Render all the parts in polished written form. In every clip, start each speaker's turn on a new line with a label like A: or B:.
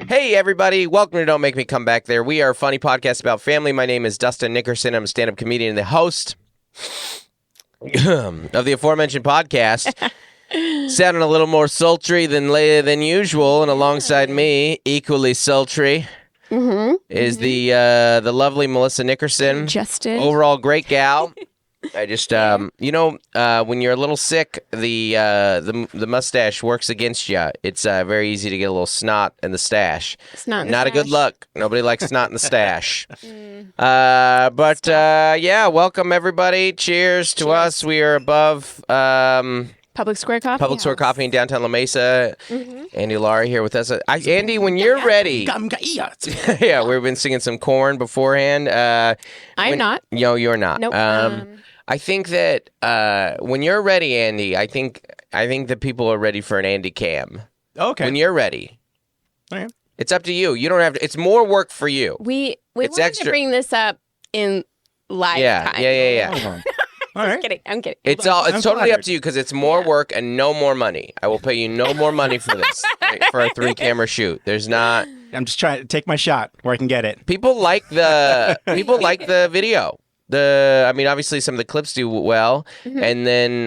A: Hey, everybody. Welcome to Don't Make Me Come Back There. We are a funny podcast about family. My name is Dustin Nickerson. I'm a stand-up comedian and the host of the aforementioned podcast. Sounding a little more sultry than usual, and alongside me, equally sultry, is the lovely Melissa Nickerson.
B: Justin.
A: Overall great gal. I just, when you're a little sick, the mustache works against you. It's very easy to get a little snot in the stash.
B: Snot in the
A: Not
B: stash.
A: a good look. Nobody likes snot in the stash. Welcome everybody. Cheers to us. We are above
B: Public Square Coffee
A: Public Square Coffee in downtown La Mesa. Andy Laurie here with us. Andy, when you're ready. Yeah, we've been singing some Korn beforehand.
B: I'm not.
A: No, you're not.
B: Nope.
A: I think that when you're ready, Andy, I think that people are ready for an Andy cam.
C: Okay.
A: When you're ready.
C: Okay.
A: It's up to you. You don't have to. It's more work for you.
B: We
A: It's
B: wanted
A: extra.
B: to bring this up in live time.
A: Yeah.
C: All right.
B: I'm kidding.
A: It's
C: I'm
A: totally up
C: flattered.
A: to you because it's more work and no more money. I will pay you no more money for this for a 3-camera shoot. There's not.
C: I'm just trying to take my shot where I can get it.
A: People like the video. Obviously some of the clips do well, and then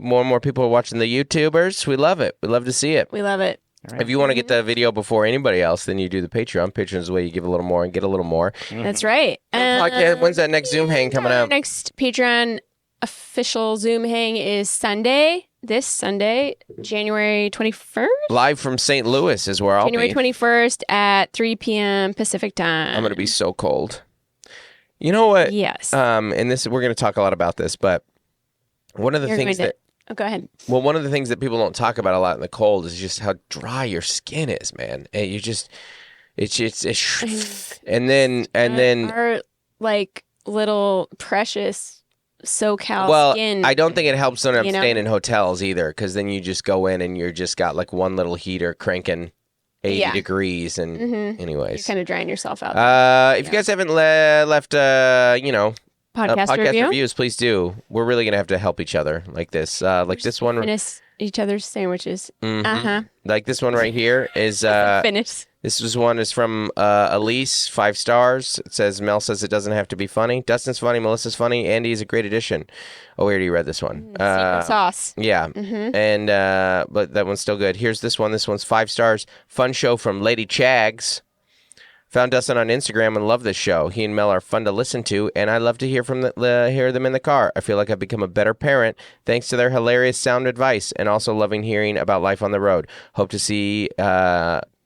A: more and more people are watching the YouTubers. We love it. We love to see it.
B: We love it.
C: All right.
A: If you want to get the video before anybody else, then you do the Patreon. Patreon's the way you give a little more and get a little more.
B: That's right.
A: Podcast. When's that next Zoom hang coming
B: Our
A: out?
B: next Patreon official Zoom hang is Sunday. This Sunday, January 21st?
A: Live from St. Louis is where I'll
B: January
A: be.
B: 21st at 3 p.m. Pacific time.
A: I'm going to be so cold. You know what?
B: Yes.
A: And this we're going to talk a lot about this, but one of the things that
B: go ahead.
A: Well, one of the things that people don't talk about a lot in the cold is just how dry your skin is, man. And you just, and then
B: our like little precious SoCal skin.
A: I don't think it helps when I'm
B: you know?
A: staying in hotels either, because then you just go in and you're just got like one little heater cranking 80 degrees, and anyways,
B: You're kind of drying yourself out.
A: If you guys haven't left,
B: Podcast review?
A: reviews, please do. We're really gonna have to help each other like this. This one.
B: Finish each other's sandwiches.
A: Like this one right here is
B: Finish.
A: This one is from Elise, 5 stars. It says, Mel says it doesn't have to be funny. Dustin's funny, Melissa's funny, Andy is a great addition. Oh, we already read this one.
B: Secret sauce.
A: Yeah, and but that one's still good. Here's this one. This one's 5 stars. Fun show from Lady Chags. Found Dustin on Instagram and love this show. He and Mel are fun to listen to, and I love to hear hear them in the car. I feel like I've become a better parent thanks to their hilarious sound advice, and also loving hearing about life on the road. Hope to see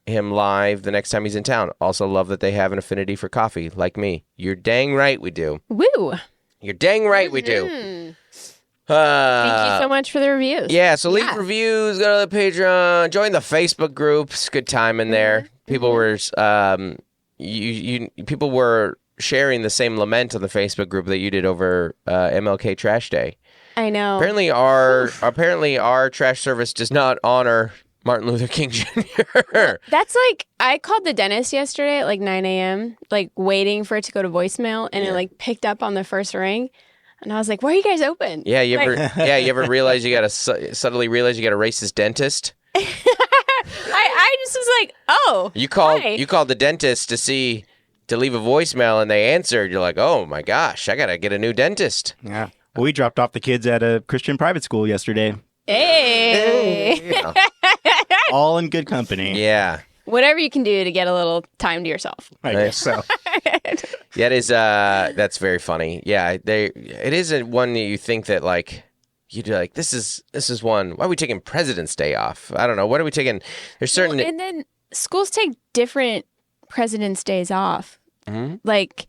A: him live the next time he's in town. Also love that they have an affinity for coffee, like me. You're dang right we do.
B: Woo.
A: You're dang right we do.
B: Thank you so much for the reviews.
A: Yeah, so leave reviews, go to the Patreon, join the Facebook group. It's a good time in there. People were people were sharing the same lament on the Facebook group that you did over MLK Trash Day.
B: I know.
A: Apparently our trash service does not honor Martin Luther King Jr.
B: That's like, I called the dentist yesterday at like 9 a.m., like waiting for it to go to voicemail, and it like picked up on the first ring. And I was like, why are you guys open?
A: Yeah, you ever realize you got to suddenly realize you got a racist dentist?
B: I just was like, oh.
A: You called the dentist to leave a voicemail, and they answered. You're like, oh my gosh, I got to get a new dentist.
C: Yeah. Well, we dropped off the kids at a Christian private school yesterday.
B: Hey.
A: Yeah.
C: All in good company.
A: Yeah.
B: Whatever you can do to get a little time to yourself.
C: I guess so.
A: That is that's very funny. Yeah, it isn't one that you think that like you'd be like, this is one. Why are we taking President's Day off? I don't know. What are we taking? There's certain
B: And then schools take different President's Days off. Like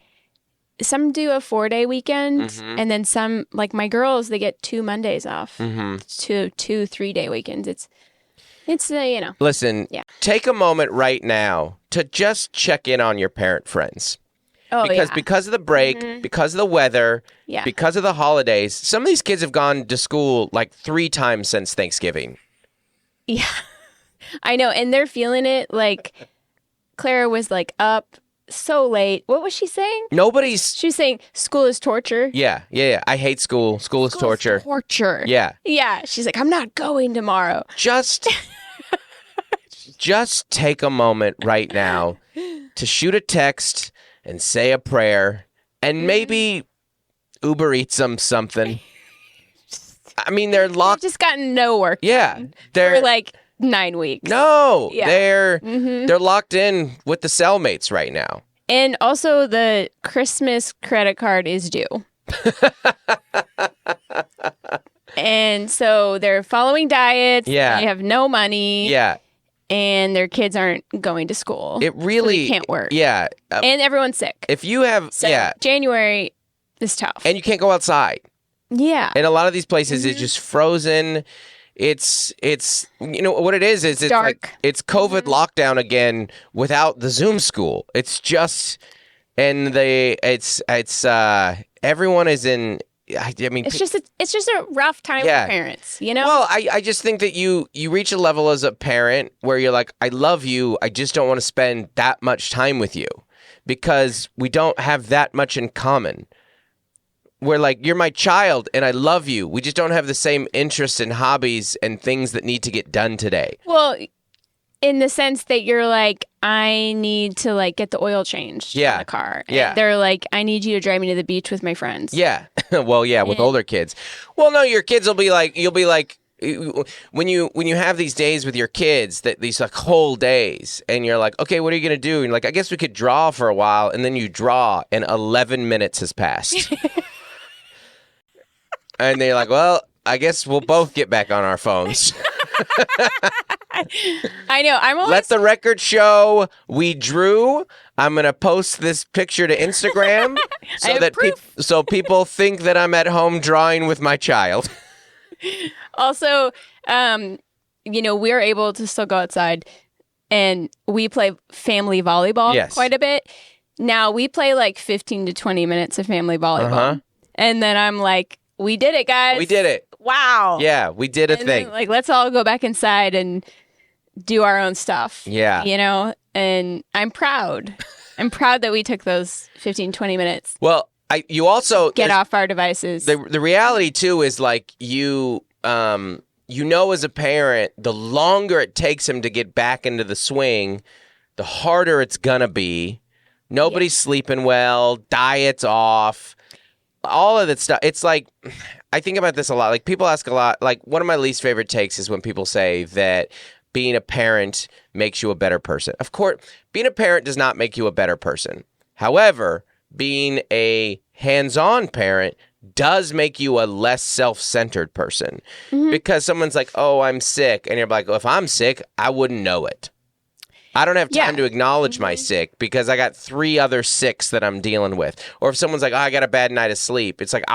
B: some do a 4-day weekend, and then some, like my girls, they get 2 Mondays off. 2 3-day weekends. It's
A: Listen, take a moment right now to just check in on your parent friends.
B: Oh,
A: Because of the break, because of the weather, because of the holidays, some of these kids have gone to school like 3 times since Thanksgiving.
B: Yeah. I know, and they're feeling it. Like Clara was like up so late. What was she saying? She was saying school is torture.
A: Yeah. I hate school. School is torture.
B: Torture.
A: Yeah.
B: Yeah. She's like, I'm not going tomorrow.
A: Just just take a moment right now to shoot a text and say a prayer and maybe Uber Eats them something. I mean, they're locked.
B: They've just gotten no work.
A: Yeah.
B: For like 9 weeks.
A: No.
B: Yeah.
A: They're locked in with the cellmates right now.
B: And also the Christmas credit card is due. And so they're following diets.
A: Yeah.
B: They have no money.
A: Yeah.
B: And their kids aren't going to school.
A: It really
B: so they can't work.
A: Yeah.
B: And everyone's sick.
A: If you have,
B: So
A: yeah.
B: January is tough.
A: And you can't go outside.
B: Yeah.
A: And a lot of these places it's just frozen. It's you know what it is it's
B: dark.
A: like it's COVID lockdown again without the Zoom school. It's just and everyone is in. I mean,
B: it's just a rough time for parents, you know?
A: Well, I just think that you reach a level as a parent where you're like, I love you. I just don't want to spend that much time with you because we don't have that much in common. We're like, you're my child and I love you. We just don't have the same interests and hobbies and things that need to get done today.
B: Well, in the sense that you're like, I need to like get the oil changed in the car.
A: Yeah.
B: And they're like, I need you to drive me to the beach with my friends.
A: Yeah. Well, yeah, with older kids. Well, no, your kids will be like, you'll be like, when you have these days with your kids, that these like whole days, and you're like, okay, what are you gonna do? And you're like, I guess we could draw for a while, and then you draw, and 11 minutes has passed. And they're like, well, I guess we'll both get back on our phones.
B: I know. I'm always...
A: Let the record show we drew. I'm going to post this picture to Instagram so people think that I'm at home drawing with my child.
B: Also, we're able to still go outside and we play family volleyball quite a bit. Now we play like 15 to 20 minutes of family volleyball. And then I'm like, we did it, guys.
A: We did it.
B: Wow.
A: Yeah, we did a thing.
B: Then, like, let's all go back inside and do our own stuff.
A: Yeah.
B: You know? And I'm proud. I'm proud that we took those 15, 20 minutes.
A: Well, you also...
B: Get off our devices.
A: The reality, too, is like you as a parent, the longer it takes him to get back into the swing, the harder it's going to be. Nobody's sleeping well. Diet's off. All of that stuff. It's like, I think about this a lot. Like, people ask a lot. Like, one of my least favorite takes is when people say that being a parent makes you a better person. Of course, being a parent does not make you a better person. However, being a hands-on parent does make you a less self-centered person. Because someone's like, oh, I'm sick. And you're like, well, if I'm sick, I wouldn't know it. I don't have time to acknowledge my sick because I got 3 other sicks that I'm dealing with. Or if someone's like, oh, I got a bad night of sleep. It's like,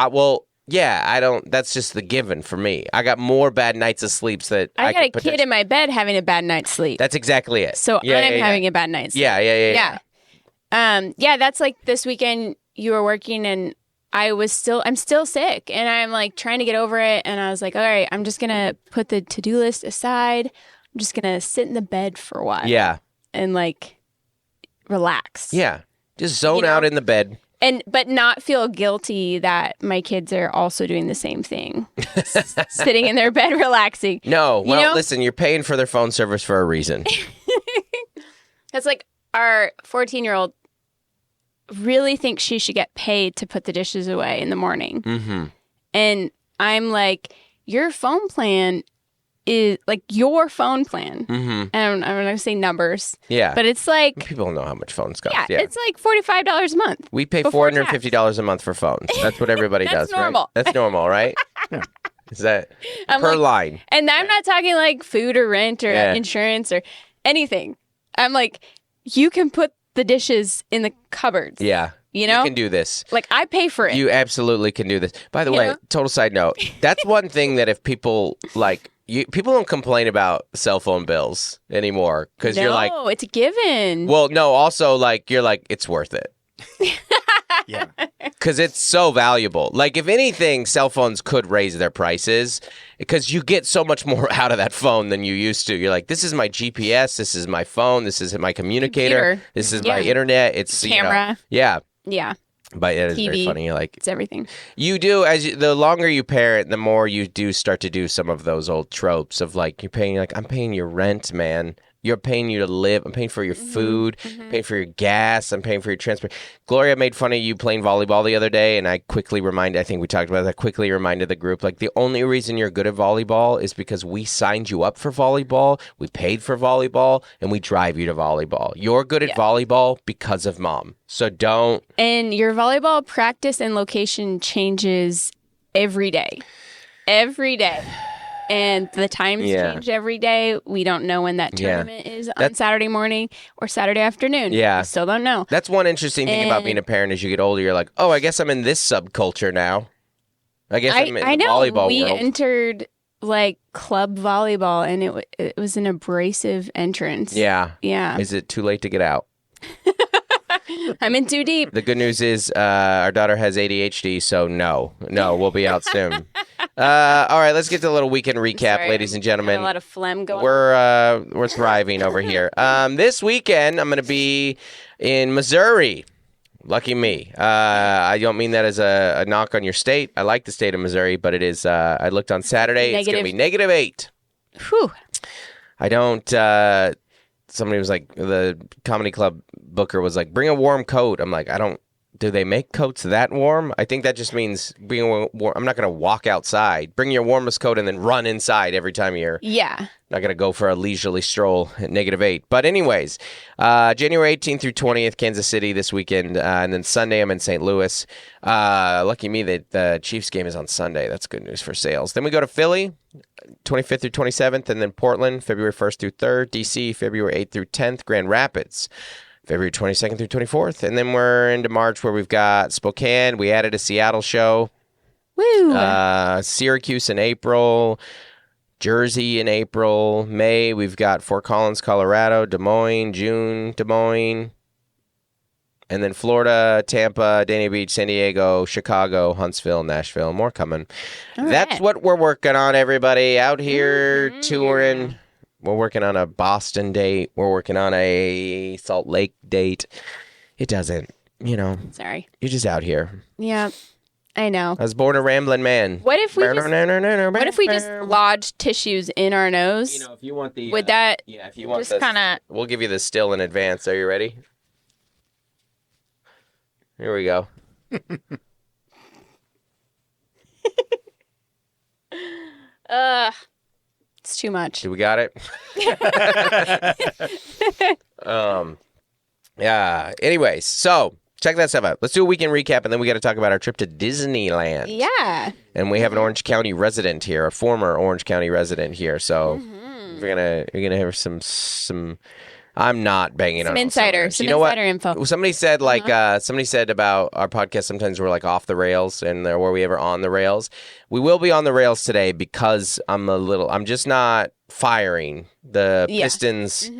A: that's just the given for me. I got more bad nights of sleep that
B: I got a kid in my bed having a bad night's sleep.
A: That's exactly it.
B: So I'm having a bad night's sleep.
A: Yeah.
B: That's like this weekend you were working and I'm still sick and I'm like trying to get over it. And I was like, all right, I'm just going to put the to-do list aside. I'm just going to sit in the bed for a while.
A: Yeah.
B: And like relax.
A: Yeah. Just zone out in the bed.
B: But not feel guilty that my kids are also doing the same thing. Sitting in their bed relaxing.
A: No. Well, listen, you're paying for their phone service for a reason.
B: That's like our 14-year-old really thinks she should get paid to put the dishes away in the morning. Mm-hmm. And I'm like, your phone plan is like your phone plan. Mm-hmm. And I'm not going to say numbers. Yeah. But it's like...
A: People know how much phones cost.
B: Yeah, it's like $45 a month.
A: We pay $450 a month for phones. That's what everybody does,
B: normal.
A: Right? That's normal, right? Yeah. Is that per line? And
B: I'm not talking like food or rent or insurance or anything. I'm like, you can put the dishes in the cupboards.
A: Yeah.
B: You know?
A: You can do this.
B: Like, I pay for it.
A: You absolutely can do this. By the way, total side note, that's one thing that if people like... people don't complain about cell phone bills anymore because you're like...
B: No, it's a given.
A: Well, no, also, like, you're like, it's worth it.
C: Yeah.
A: Because it's so valuable. Like, if anything, cell phones could raise their prices because you get so much more out of that phone than you used to. You're like, this is my GPS, this is my phone, this is my communicator, this is my internet. It's
B: camera.
A: Yeah. But it is
B: TV.
A: very funny. Like,
B: it's everything.
A: You do, the longer you parent, the more you do start to do some of those old tropes of like, I'm paying your rent, man. You're paying you to live. I'm paying for your food, paying for your gas. I'm paying for your transport. Gloria made fun of you playing volleyball the other day, and I quickly I think we talked about that, I quickly reminded the group, like, the only reason you're good at volleyball is because we signed you up for volleyball, we paid for volleyball, and we drive you to volleyball. You're good at volleyball because of Mom. So don't. And
B: your volleyball practice and location changes every day. Every day. And the times change every day. We don't know when that tournament is on Saturday morning or Saturday afternoon. Yeah. We still don't know.
A: That's one interesting thing about being a parent. As you get older, you're like, oh, I guess I'm in this subculture now. I guess I'm in the volleyball
B: we
A: world.
B: Entered like club volleyball, and it was an abrasive entrance.
A: Yeah.
B: Yeah.
A: Is it too late to get out?
B: I'm in too deep.
A: The good news is our daughter has ADHD, so no, we'll be out soon. All right, let's get to a little weekend recap, ladies and gentlemen.
B: A lot of phlegm going
A: on. We're thriving over here. This weekend, I'm going to be in Missouri. Lucky me. I don't mean that as a knock on your state. I like the state of Missouri, but it is. I looked on Saturday. It's going to be -8.
B: Whew.
A: I don't. Somebody was like, the comedy club booker was like, bring a warm coat. I'm like, do they make coats that warm? I think that just means being warm. I'm not going to walk outside. Bring your warmest coat and then run inside every time you're not going to go for a leisurely stroll at -8. But anyways, January 18th through 20th, Kansas City this weekend. And then Sunday, I'm in St. Louis. Lucky me that the Chiefs game is on Sunday. That's good news for sales. Then we go to Philly, 25th through 27th, and then Portland, February 1st through 3rd, DC, February 8th through 10th, Grand Rapids, February 22nd through 24th, and then we're into March where we've got Spokane. We added a Seattle show.
B: Woo!
A: Syracuse in April, Jersey in April, May we've got Fort Collins, Colorado, Des Moines, June, Des Moines, and then Florida, Tampa, Dania Beach, San Diego, Chicago, Huntsville, Nashville. More coming. That's what we're working on, everybody. Out here touring. We're working on a Boston date. We're working on a Salt Lake date. It doesn't,
B: Sorry.
A: You're just out here.
B: Yeah, I know.
A: I was born a rambling man.
B: What if we just lodged tissues in our nose?
A: If you want the...
B: Would that...
A: Yeah, if you want
B: just kind of...
A: We'll give you the still in advance. Are you ready? Here we go.
B: It's too much.
A: Do we got it? Yeah. Anyways, so check that stuff out. Let's do a weekend recap, and then we got to talk about our trip to Disneyland.
B: Yeah.
A: And we have an Orange County resident here, a former Orange County resident here. So you're gonna have some. I'm not banging on
B: insider info.
A: Somebody said somebody said about our podcast sometimes we're like off the rails, and were we ever on the rails? We will be on the rails today because I'm just not firing the pistons.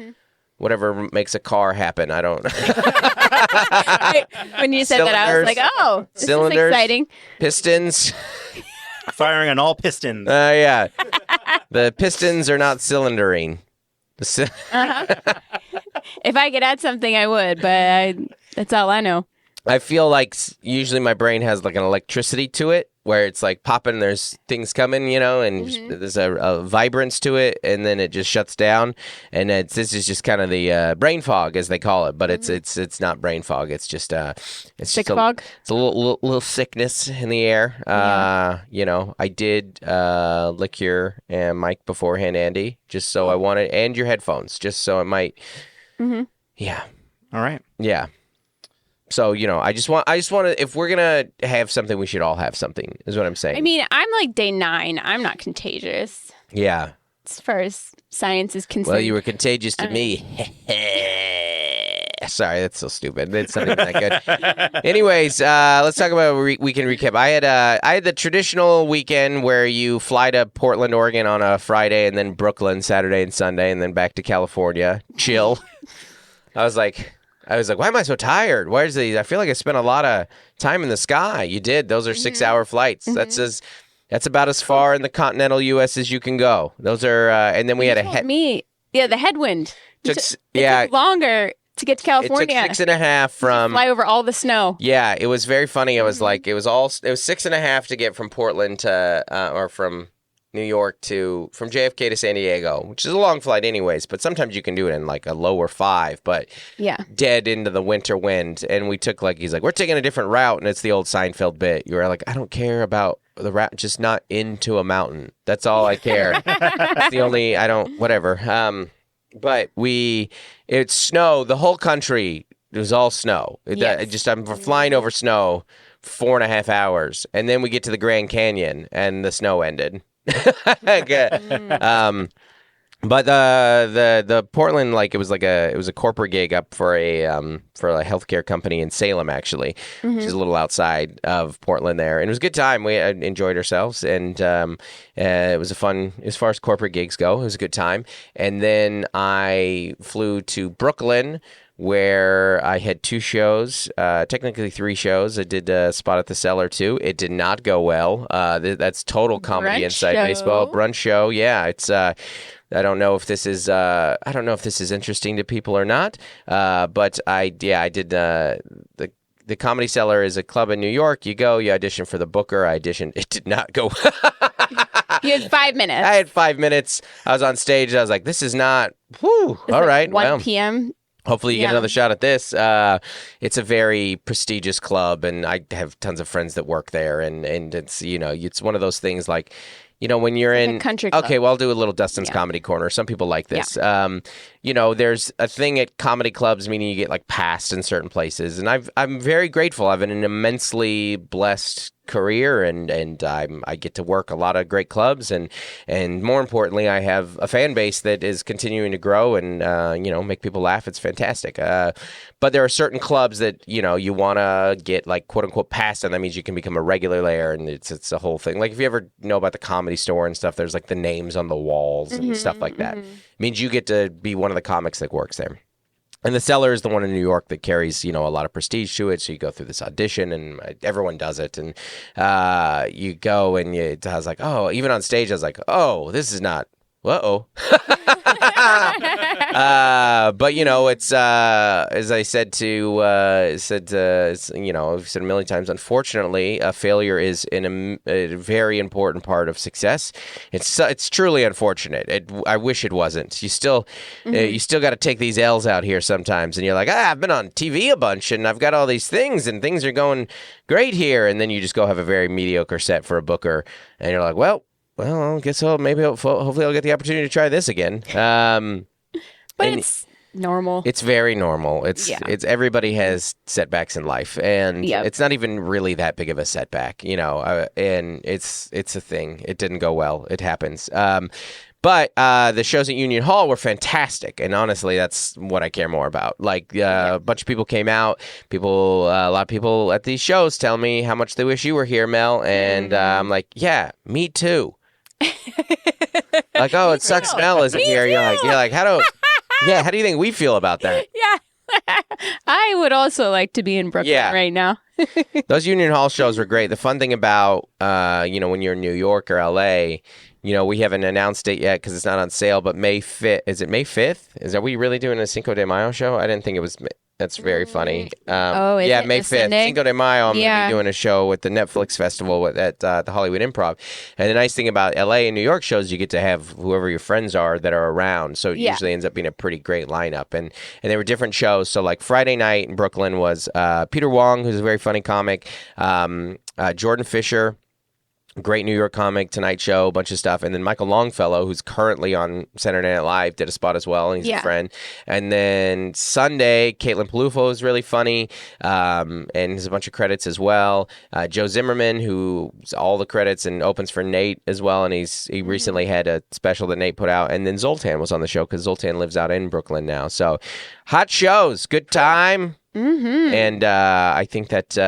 A: Whatever makes a car happen, I don't.
B: When you said that, I was like, "Oh, this is exciting."
A: Pistons.
C: Firing on all pistons.
A: Yeah. The pistons are not cylindering.
B: If I could add something, I would, but that's all I know.
A: I feel like usually my brain has like an electricity to it where it's like popping, there's things coming, and there's a vibrance to it, and then it just shuts down. And this is just kind of the brain fog, as they call it, but it's not brain fog. It's just
B: sick fog.
A: It's a little sickness in the air. I did lick your mic beforehand, Andy, just so I wanted, and your headphones, just so it might. Yeah.
C: All right.
A: Yeah. So, I just want to, if we're going to have something, we should all have something, is what I'm saying.
B: I mean, I'm like day 9. I'm not contagious.
A: Yeah.
B: As far as science is concerned.
A: Well, you were contagious to me. Sorry, that's so stupid. It's not even that good. Anyways, let's talk about weekend recap. I had the traditional weekend where you fly to Portland, Oregon on a Friday, and then Brooklyn Saturday and Sunday, and then back to California. Chill. I was like, why am I so tired? I feel like I spent a lot of time in the sky. You did. Those are 6-hour flights. That's about as far in the continental U.S. as you can go. Those are, and then we had
B: the headwind.
A: It
B: took longer to get to California.
A: It took 6.5 from
B: fly over all the snow.
A: Yeah, it was very funny. It was like it was 6.5 to get from Portland to or from New York from JFK to San Diego, which is a long flight anyways, but sometimes you can do it in like a lower 5, but dead into the winter wind. And we took he's like, we're taking a different route. And it's the old Seinfeld bit. You were like, I don't care about the route, just not into a mountain. That's all I care. That's the only, whatever. But it's snow, the whole country. It was all snow. I'm flying over snow 4.5 hours, and then we get to the Grand Canyon, and the snow ended. But the Portland, it was a corporate gig up for a healthcare company in Salem, actually, which is a little outside of Portland there, and it was a good time. We enjoyed ourselves, and it was a fun, as far as corporate gigs go, it was a good time. And then I flew to Brooklyn, where I had 2 shows, technically 3 shows. I did a spot at the Cellar too. It did not go well. That's total comedy
B: Brunch
A: inside
B: show.
A: baseball. Brunch show, yeah. It's I don't know if this is interesting to people or not. But I did the Comedy Cellar is a club in New York. You go, you audition for the booker. I auditioned. It did not go.
B: You had 5 minutes.
A: I had 5 minutes. I was on stage. I was like, this is not. Whew. All right.
B: 1 p.m.
A: Hopefully you get another shot at this. It's a very prestigious club, and I have tons of friends that work there, and it's it's one of those things when you're in
B: a country club.
A: Okay, well, I'll do a little Dustin's Comedy Corner. Some people like this. Yeah. There's a thing at comedy clubs, meaning you get passed in certain places, and I'm very grateful. I've been an immensely blessed career, and I get to work a lot of great clubs, and more importantly, I have a fan base that is continuing to grow and make people laugh. It's fantastic. But there are certain clubs that you want to get quote unquote passed, and that means you can become a regular there, and it's a whole thing. If you ever know about the Comedy Store and stuff, there's the names on the walls and stuff like that. It means you get to be one of the comics that works there. And the Cellar is the one in New York that carries, a lot of prestige to it. So you go through this audition, and everyone does it. And you go, and I was like, oh, even on stage, I was like, oh, this is not. Uh-oh. But it's as I said I've said a million times, unfortunately, failure is a very important part of success. It's truly unfortunate. I wish it wasn't. You still got to take these L's out here sometimes, and you're like, I've been on TV a bunch, and I've got all these things, and things are going great here, and then you just go have a very mediocre set for a booker, and you're like, well, I guess hopefully I'll get the opportunity to try this again.
B: But it's normal.
A: It's very normal. It's everybody has setbacks in life, and it's not even really that big of a setback, and it's a thing. It didn't go well. It happens. But the shows at Union Hall were fantastic, and honestly, that's what I care more about. A bunch of people came out. A lot of people at these shows tell me how much they wish you were here, Mel, and I'm like, yeah, me too. Oh, it sucks Mel isn't here. You're like, how do you think we feel about that?
B: Yeah. I would also like to be in Brooklyn right now.
A: Those Union Hall shows were great. The fun thing about, when you're in New York or LA, we haven't announced it yet because it's not on sale, but May 5th. Is it May 5th? Are we really doing a Cinco de Mayo show? I didn't think it was. That's very funny.
B: May
A: May 5th.
B: Sunday?
A: Cinco de Mayo, I'm going to be doing a show with the Netflix Festival at the Hollywood Improv. And the nice thing about LA and New York shows, you get to have whoever your friends are that are around. So it usually ends up being a pretty great lineup. And there were different shows. So Friday night in Brooklyn was Peter Wong, who's a very funny comic, Jordan Fisher, great New York comic, Tonight Show, a bunch of stuff. And then Michael Longfellow, who's currently on Saturday Night Live, did a spot as well, and he's a friend. And then Sunday, Caitlin Palufo is really funny, and has a bunch of credits as well. Joe Zimmerman, who's all the credits and opens for Nate as well, and he recently had a special that Nate put out. And then Zoltan was on the show because Zoltan lives out in Brooklyn now. So hot shows, good time. And I think that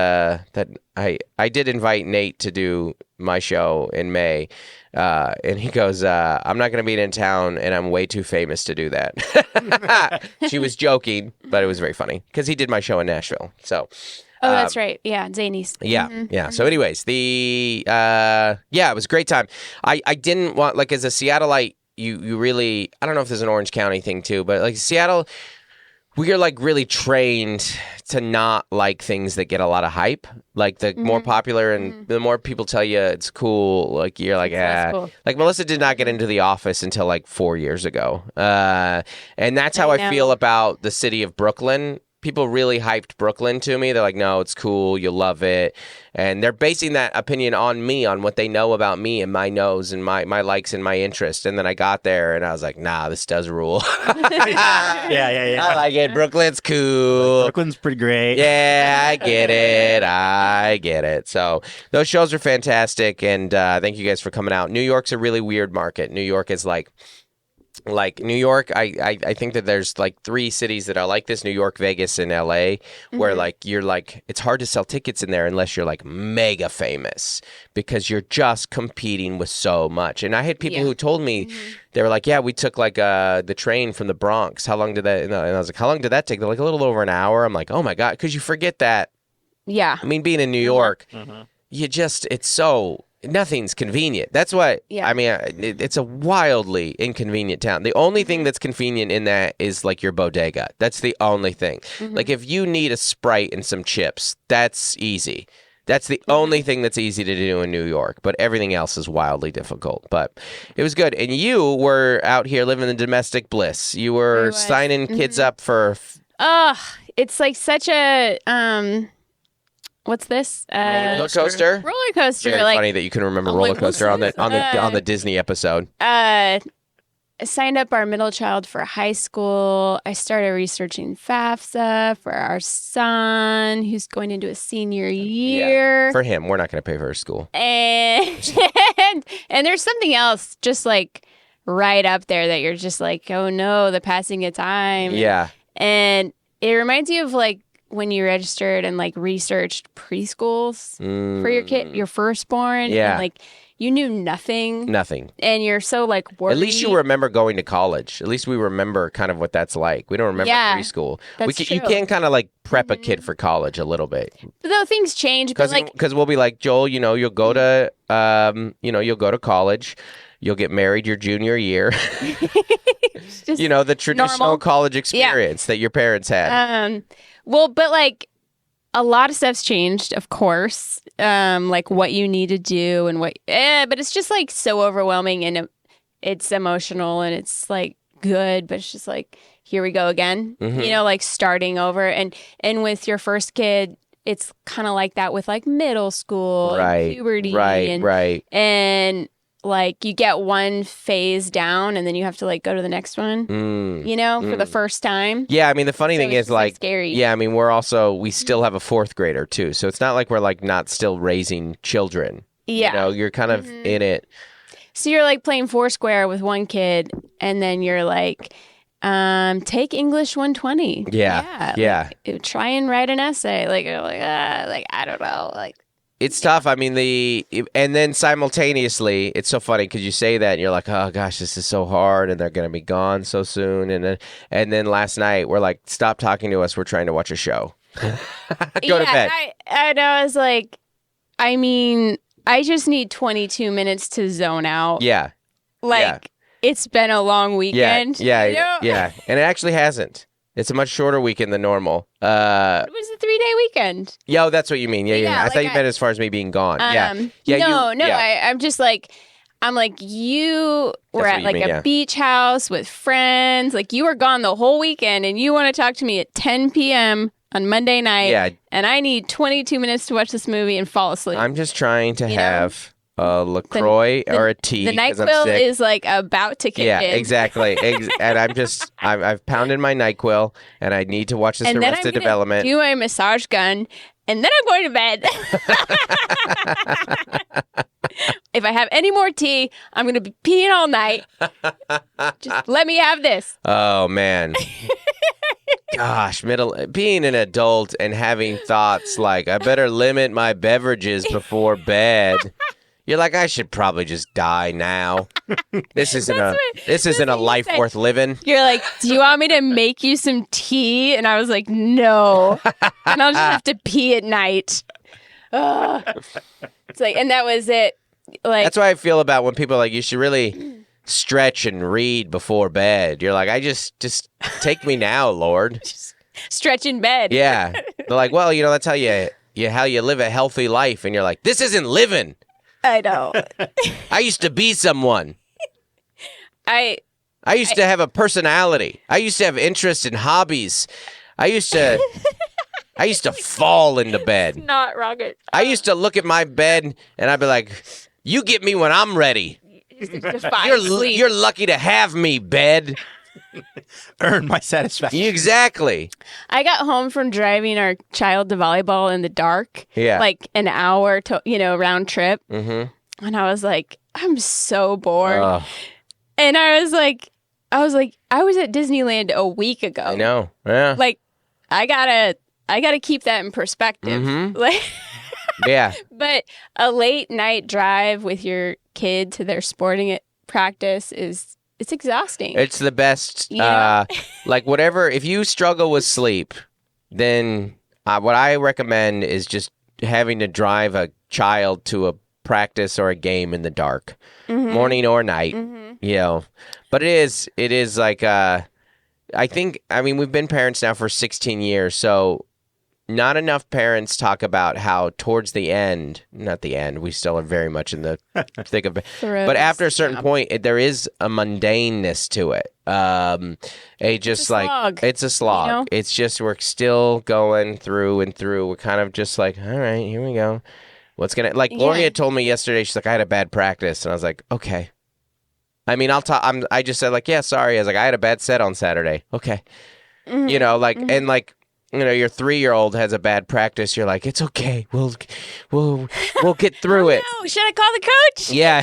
A: I did invite Nate to do my show in May, and he goes, I'm not going to be in town, and I'm way too famous to do that. She was joking, but it was very funny because he did my show in Nashville. So,
B: that's right. Yeah, Zanies.
A: Yeah. So, anyways, it was a great time. I didn't want, as a Seattleite, you really, I don't know if there's an Orange County thing too, but Seattle. we are like really trained to not like things that get a lot of hype. Like the more popular and the more people tell you it's cool, like you're like,
B: cool.
A: Like Melissa did not get into The Office until like 4 years ago. And that's how I feel about the city of Brooklyn. People really hyped Brooklyn to me. They're like, no, it's cool. You'll love it. And they're basing that opinion on me, on what they know about me and my nose and my likes and my interest. And then I got there and I was like, nah, this does rule.
C: Yeah.
A: I like it. Brooklyn's cool.
C: Brooklyn's pretty great.
A: Yeah, I get it. So those shows are fantastic. And thank you guys for coming out. New York's a really weird market. New York is like New York, I think that there's like 3 cities that are like this: New York, Vegas, and LA, where like you're like, it's hard to sell tickets in there unless you're like mega famous, because you're just competing with so much. And I had people who told me, they were like, yeah, we took like the train from the Bronx. How long did that? And I was like, how long did that take? They're like, a little over an hour. I'm like, oh my God, because you forget that.
B: Yeah.
A: I mean, being in New York, it's so. Nothing's convenient. That's what, I mean, it's a wildly inconvenient town. The only thing that's convenient in that is like your bodega. That's the only thing. Like if you need a Sprite and some chips, that's easy. That's the only thing that's easy to do in New York, but everything else is wildly difficult. But it was good. And you were out here living in domestic bliss. You were signing kids up for...
B: It's like such a... What's this?
A: Roller coaster.
B: Roller coaster.
A: Very
B: like,
A: funny that you can remember roller coaster on the Disney episode.
B: I signed up our middle child for high school. I started researching FAFSA for our son, who's going into a senior year.
A: Yeah. For him, we're not going to pay for his school.
B: And there's something else, just like right up there, that you're just like, oh no, the passing of time.
A: Yeah.
B: And it reminds you of like when you registered and like researched preschools for your kid, your firstborn.
A: Yeah.
B: And, like you knew nothing. And you're so like worried.
A: At least you remember going to college. At least we remember kind of what that's like. We don't remember preschool.
B: That's true.
A: You can kind of like prep a kid for college a little bit.
B: But though things change,
A: because we'll be like, Joel, you'll go to you'll go to college. You'll get married your junior year. The traditional
B: normal
A: college experience that your parents had.
B: Well, but like a lot of stuff's changed, of course. Like what you need to do and but it's just like so overwhelming, and it's emotional and it's like good, but it's just like, here we go again, like starting over. And with your first kid, it's kind of like that with like middle school and puberty. And like you get one phase down and then you have to like go to the next one, for the first time.
A: Yeah, I mean, the funny thing is like,
B: scary.
A: Yeah, I mean, we still have a 4th grader too. So it's not like we're like not still raising children.
B: Yeah.
A: You're kind of in it.
B: So you're like playing Foursquare with one kid and then you're like, take English 120.
A: Yeah.
B: Like, try and write an essay. Like I don't know. Like,
A: it's tough. I mean, and then simultaneously, it's so funny because you say that and you're like, oh gosh, this is so hard, and they're going to be gone so soon. And then last night, we're like, stop talking to us. We're trying to watch a show. Go to bed.
B: I know. I was like, I mean, I just need 22 minutes to zone out.
A: Yeah.
B: It's been a long weekend.
A: Yeah. And it actually hasn't. It's a much shorter weekend than normal.
B: It was a 3-day weekend.
A: Yeah, that's what you mean. Yeah. I thought you meant as far as me being gone. I'm
B: just like, you were at like a beach house with friends. Like you were gone the whole weekend and you want to talk to me at 10 p.m. on Monday night. Yeah. And I need 22 minutes to watch this movie and fall asleep.
A: I'm just trying to have a LaCroix or a tea.
B: The NyQuil is like about to kick in.
A: Yeah, exactly. And I've pounded my NyQuil and I need to watch this Arrested Development.
B: Do my massage gun and then I'm going to bed. If I have any more tea, I'm going to be peeing all night. Just let me have this.
A: Oh, man. Gosh, being an adult and having thoughts like, I better limit my beverages before bed. You're like, I should probably just die now. This isn't a life worth living.
B: You're like, do you want me to make you some tea? And I was like, no. And I'll just have to pee at night. It's like, and that was it. Like,
A: that's why I feel about when people are like, you should really stretch and read before bed. You're like, I just take me now, Lord.
B: Stretch in bed.
A: Yeah. They're like, well, that's how you live a healthy life. And you're like, this isn't living.
B: I know.
A: I used to be someone.
B: I
A: used to have a personality. I used to have interests and hobbies. I used to fall into bed.
B: Not rocket.
A: I used to look at my bed and I'd be like, you get me when I'm ready. You're lucky to have me, bed.
C: Earn my satisfaction.
A: Exactly.
B: I got home from driving our child to volleyball in the dark.
A: Yeah.
B: Like an hour to, round trip.
A: Mm-hmm.
B: And I was like, I'm so bored.
A: Oh,
B: And I was like, I was at Disneyland a week ago.
A: I know. Yeah.
B: Like, I gotta keep that in perspective.
A: Mhm.
B: Like,
A: Yeah.
B: but a late night drive with your kid to their sporting practice it's exhausting.
A: It's the best.
B: Yeah.
A: Like whatever. If you struggle with sleep, then what I recommend is just having to drive a child to a practice or a game in the dark, morning or night. But it is like we've been parents now for 16 years, so not enough parents talk about how towards the end, not the end, we still are very much in the thick of it, but after a certain point, there is a mundaneness to it.
B: Slog.
A: It's a slog. It's just we're still going through and through. We're kind of just like, all right, here we go. What's gonna Gloria told me yesterday? She's like, I had a bad practice, and I was like, okay. I mean, I'll talk. I just said like, yeah, sorry. I was like, I had a bad set on Saturday. Okay, and your 3-year-old has a bad practice. You're like, it's okay. We'll get through it.
B: No, should I call the coach?
A: Yeah.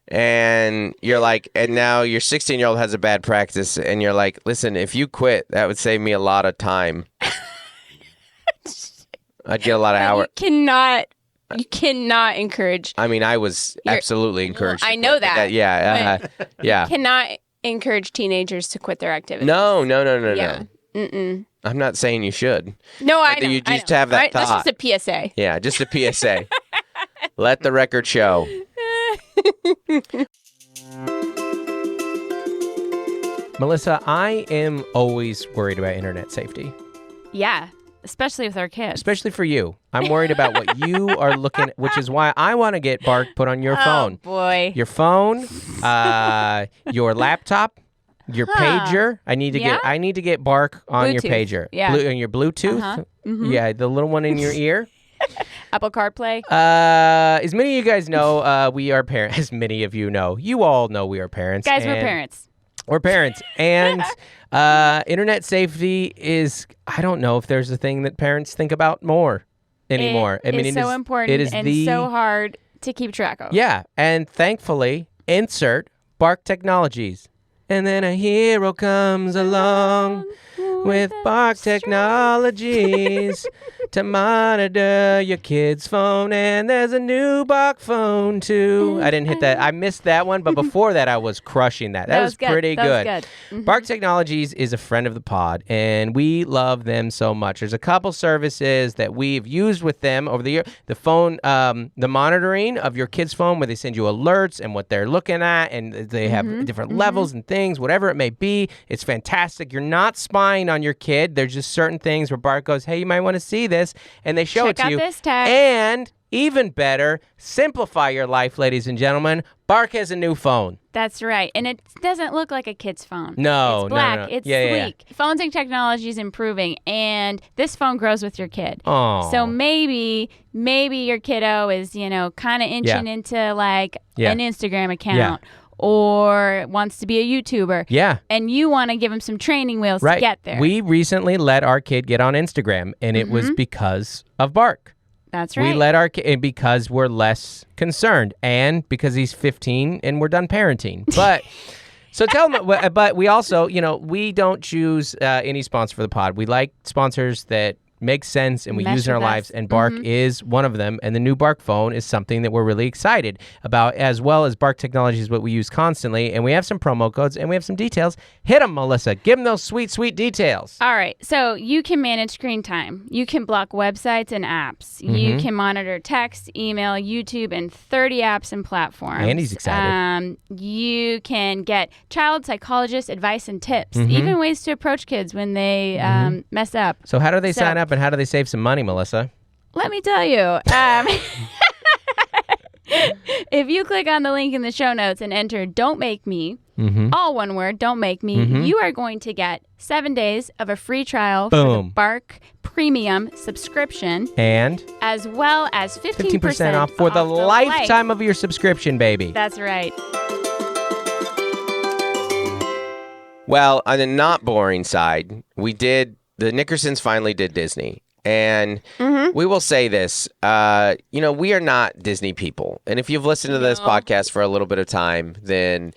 A: And you're like, and now your 16-year-old has a bad practice, and you're like, listen, if you quit, that would save me a lot of time. I'd get a lot of hours.
B: You cannot encourage.
A: I mean, I was absolutely encouraged.
B: I know that.
A: Yeah.
B: You cannot encourage teenagers to quit their activities.
A: No.
B: Yeah. Mm-mm.
A: I'm not saying you should.
B: No, I know.
A: You just have that thought.
B: That's just a PSA.
A: Yeah, just a PSA. Let the record show.
D: Melissa, I am always worried about internet safety.
B: Yeah, especially with our kids.
D: Especially for you. I'm worried about what you are looking at, which is why I want to get Bark put on your phone.
B: Oh, boy.
D: Your phone, your laptop, your pager. I need to get Bark on your
B: Bluetooth.
D: pager.
B: Yeah.
D: On your Bluetooth.
B: Uh-huh. Mm-hmm.
D: Yeah, the little one in your ear.
B: Apple CarPlay.
D: As many of you guys know, we are parents. As many of you know. You all know we are parents.
B: Guys, we're parents.
D: We're parents. And internet safety is, I don't know if there's a thing that parents think about more anymore.
B: It is so important
D: it is
B: and so hard to keep track of.
D: Yeah. And thankfully, insert Bark Technologies. And then a hero comes along with Bark Technologies to monitor your kid's phone. And there's a new Bark phone, too. I didn't hit that. I missed that one. But before that, I was crushing that. That was pretty good.
B: That was good. Mm-hmm.
D: Bark Technologies is a friend of the pod, and we love them so much. There's a couple services that we've used with them over the year. The phone, the monitoring of your kid's phone, where they send you alerts and what they're looking at, and they have different levels and things, whatever it may be. It's fantastic. You're not spying on your kid. There's just certain things where Bark goes, hey, you might want to see this, and they show it to you.
B: Check out this tag.
D: And even better, simplify your life, ladies and gentlemen. Bark has a new phone.
B: That's right. And it doesn't look like a kid's phone.
D: No,
B: it's black.
D: no.
B: It's
D: Yeah.
B: sleek. Phones and technology is improving, and this phone grows with your kid.
D: Oh.
B: So maybe your kiddo is, kind of inching into like an Instagram account or wants to be a YouTuber.
D: Yeah.
B: And you want to give him some training wheels to get there.
D: We recently let our kid get on Instagram, and it was because of Bark.
B: That's right.
D: We let our kid because we're less concerned, and because he's 15 and we're done parenting. But so tell him. But we also, we don't choose any sponsor for the pod. We like sponsors that makes sense and we
B: Mesh
D: use in our
B: with us.
D: lives, and Bark is one of them. And the new Bark phone is something that we're really excited about, as well as Bark technology is what we use constantly. And we have some promo codes and we have some details. Hit them, Melissa. Give them those sweet, sweet details.
E: All right. So you can manage screen time. You can block websites and apps. You can monitor text, email, YouTube, and 30 apps and platforms.
D: Andy's excited.
E: You can get child psychologist advice and tips, even ways to approach kids when they mess up.
D: So how do they sign up and how do they save some money, Melissa?
E: Let me tell you. If you click on the link in the show notes and enter Don't Make Me, all one word, Don't Make Me, you are going to get 7 days of a free trial for the Bark Premium subscription.
D: And
E: as well as
D: 15% off for the lifetime of your subscription, baby.
E: That's right.
A: Well, on the not boring side, the Nickersons finally did Disney. And we will say this, we are not Disney people. And if you've listened to this podcast for a little bit of time, then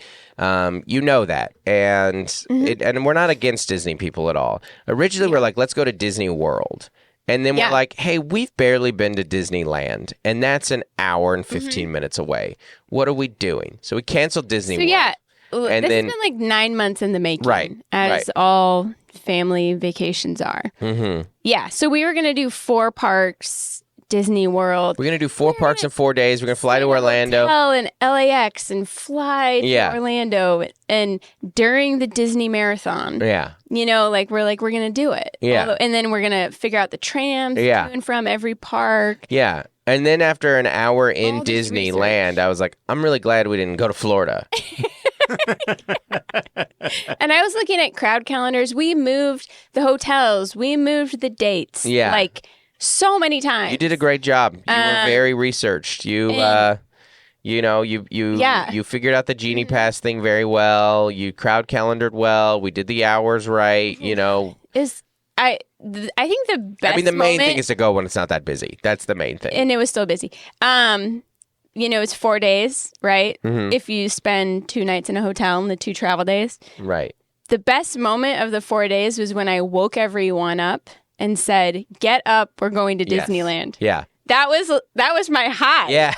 A: you know that. And and we're not against Disney people at all. Originally, we're like, let's go to Disney World. And then we're like, hey, we've barely been to Disneyland. And that's an hour and 15 minutes away. What are we doing? So we canceled Disney World.
B: Yeah.
A: And
B: this
A: then,
B: has been like 9 months in the making.
A: Right,
B: As all family vacations are. Yeah. So we were going to do 4 parks, Disney World.
A: we're going to do 4 parks in 4 days. We're going to fly to Orlando.
B: Hotel in LAX and fly to Orlando. And during the Disney marathon,
A: Yeah.
B: we're going to do it.
A: Yeah.
B: And then we're going to figure out the trams to and from every park.
A: Yeah. And then after an hour in
B: All this
A: Disneyland, I was like, I'm really glad we didn't go to Florida.
B: And I was looking at crowd calendars. We moved the hotels. We moved the dates.
A: Yeah.
B: Like so many times.
A: You did a great job. You were very researched. You you figured out the Genie Pass thing very well. You crowd calendared well. We did the hours right.
B: I think the best
A: the main
B: moment,
A: thing is to go when it's not that busy. That's the main thing.
B: and it was still busy. It's 4 days, right?
A: Mm-hmm.
B: If you spend 2 nights in a hotel and the 2 travel days.
A: Right.
B: The best moment of the 4 days was when I woke everyone up and said, "Get up, we're going to
A: Yes.
B: Disneyland."
A: Yeah.
B: That was my high.
A: Yeah.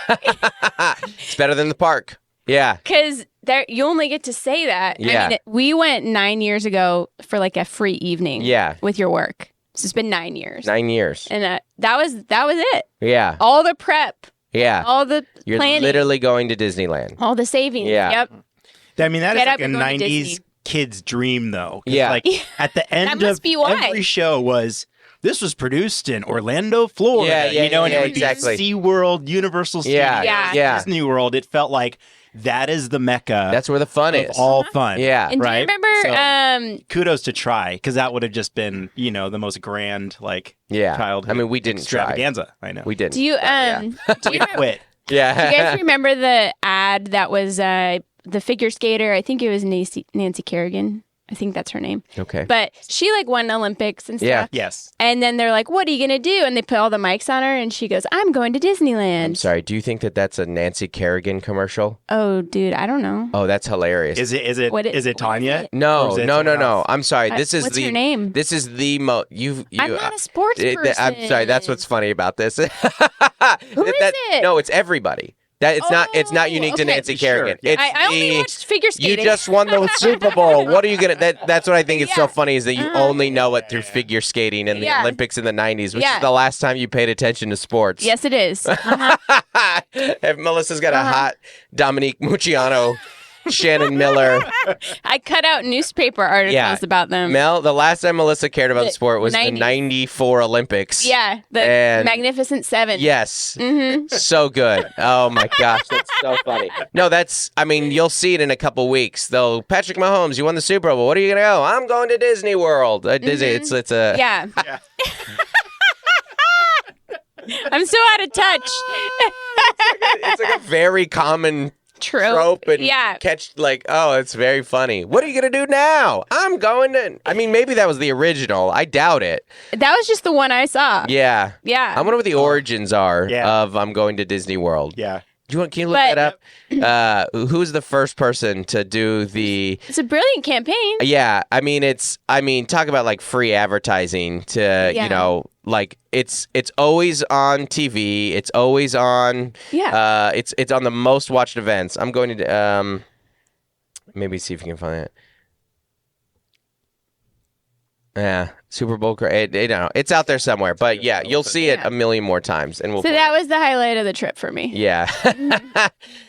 A: It's better than the park. Yeah.
B: Because you only get to say that.
A: Yeah.
B: I mean, we went 9 years ago for like a free evening.
A: Yeah.
B: With your work. So it's been 9 years.
A: 9 years.
B: And that was it.
A: Yeah.
B: All the prep,
A: Yeah.
B: all the
A: You're
B: planning,
A: literally going to Disneyland.
B: all the savings.
A: Yeah.
B: Yep.
C: I mean, that
B: Get
C: is
B: up
C: like a
B: and go to
C: 90s
B: Disney.
C: kid's dream, though. 'Cause,
A: Yeah.
C: Like, at the end
B: must
C: of
B: be why.
C: every show was, this was produced in Orlando, Florida.
A: Yeah, yeah,
C: and
A: yeah,
C: it would
A: exactly.
C: be SeaWorld, Universal Studios,
A: Yeah, yeah.
C: Disney World. It felt like that is the mecca
A: That's where the fun
C: of
A: is.
C: all fun.
A: Yeah.
B: And
C: Right?
B: do you remember?
C: Kudos to try, because that would have just been, the most grand,
A: Yeah.
C: childhood
A: I mean, we didn't try.
C: extravaganza. I know.
A: We didn't.
B: do you
C: We quit.
A: Yeah.
B: do you guys remember the ad that was the figure skater? I think it was Nancy Kerrigan. I think that's her name.
A: Okay.
B: But she won Olympics and stuff.
A: Yeah.
C: Yes.
B: And then they're like, "What are you gonna do?" And they put all the mics on her, and she goes, "I'm going to Disneyland."
A: I'm sorry. Do you think that that's a Nancy Kerrigan commercial?
B: Oh, dude, I don't know.
A: Oh, that's hilarious.
C: Is it
B: What
C: Tanya?
B: is it?
A: No,
C: Or is it
A: no,
C: someone
A: no.
C: else?
A: I'm sorry. This is
B: what's
A: the
B: her name?
A: This is the you.
B: I'm not a sports person.
A: I'm sorry. That's what's funny about this.
B: Who is it?
A: No, it's everybody. That it's not unique to
B: okay.
A: Nancy
C: Sure,
A: Kerrigan.
C: yeah.
A: It's
B: I only watched figure
A: You
B: skating.
A: just won the Super Bowl. What are you gonna? That's what I think is so
B: Yeah.
A: funny is that you only know it through figure skating and the
B: Yeah.
A: Olympics in the '90s, which
B: Yeah.
A: is the last time you paid attention to sports.
B: Yes, it is.
A: If Melissa's got a hot Dominique Mucciano, Shannon Miller.
B: I cut out newspaper articles
A: Yeah.
B: about them.
A: Mel, the last time Melissa cared about the
B: The
A: sport was the
B: 90s.
A: '94 Olympics.
B: Yeah, the
A: And-
B: Magnificent Seven.
A: Yes.
B: Mm-hmm.
A: So good. Oh my gosh, that's so funny. No, you'll see it in a couple weeks. Though Patrick Mahomes, you won the Super Bowl. What are you gonna go? I'm going to Disney World. Disney. It's a
B: Mm-hmm. Yeah. I'm so out of touch.
A: it's like a very common trope and
B: Yeah.
A: catch it's very funny. What are you gonna do now? I'm going to. I mean, maybe that was the original. I doubt it.
B: That was just the one I saw.
A: Yeah.
B: Yeah.
A: I wonder what the origins are
C: Yeah.
A: of I'm going to Disney World.
C: Yeah.
A: Can you look that up? Who's the first person to do the?
B: It's a brilliant campaign.
A: Yeah, I mean, talk about like free advertising to like it's always on TV. It's always on.
B: Yeah.
A: It's on the most watched events. I'm going to maybe see if you can find it. Yeah, Super Bowl. It's out there somewhere, but yeah, you'll see it a million more times, and
B: so that was the highlight of the trip for me.
A: Yeah.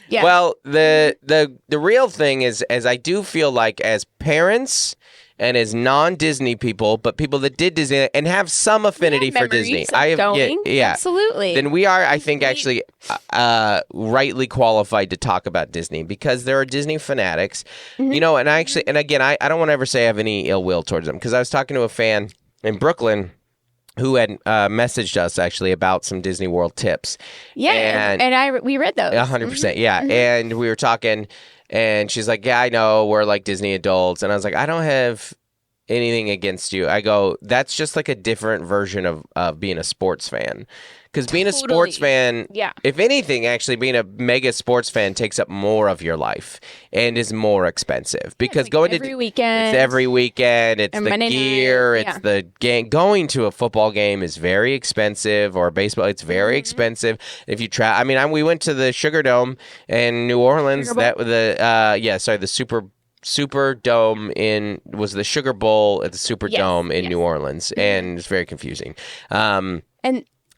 B: Yeah.
A: Well, the real thing is, as I do feel like as parents and as non-Disney people, but people that did Disney and have some affinity for Disney,
B: Absolutely.
A: Then we are, I think, actually rightly qualified to talk about Disney because there are Disney fanatics, and again, I don't want to ever say I have any ill will towards them because I was talking to a fan in Brooklyn who had messaged us actually about some Disney World tips.
B: Yeah, and we read those.
A: 100%, yeah. And we were talking, and she's like, yeah, I know, we're like Disney adults. And I was like, I don't have anything against you. I go, that's just like a different version of being a sports fan. Because being a sports fan, if anything, actually being a mega sports fan takes up more of your life and is more expensive. Because going
B: every weekend.
A: It's every weekend. It's the
B: Monday
A: gear.
B: night.
A: It's the game. Going to a football game is very expensive, or baseball. It's very expensive. If you try, we went to the Sugar Dome in New Orleans. The Super Dome was the Sugar Bowl at the Super Dome in New Orleans, and it's very confusing.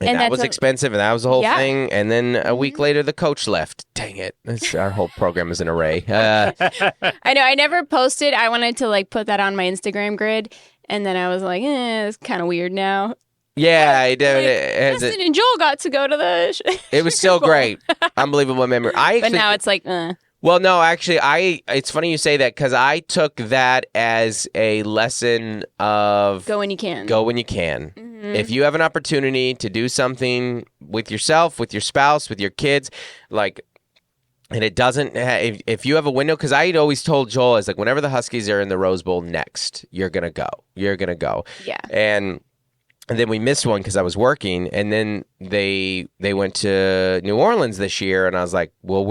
A: And that was expensive, and that was the whole thing. And then a week later, the coach left. Dang it. Our whole program is an array.
B: I know. I never posted. I wanted to like put that on my Instagram grid. And then I was like, it's kind of weird now.
A: Yeah, I
B: did. Dustin and Joel got to go to the
A: It was so great. Unbelievable memory.
B: But now it's like,
A: Well, no, actually, it's funny you say that because I took that as a lesson of
B: go when you can.
A: Go when you can. Mm-hmm. If you have an opportunity to do something with yourself, with your spouse, with your kids, and it doesn't, if you have a window, because I had always told Joel, I was like, whenever the Huskies are in the Rose Bowl next, you're going to go. You're going to go.
B: Yeah.
A: And then we missed one because I was working, and then they went to New Orleans this year, and I was like, well,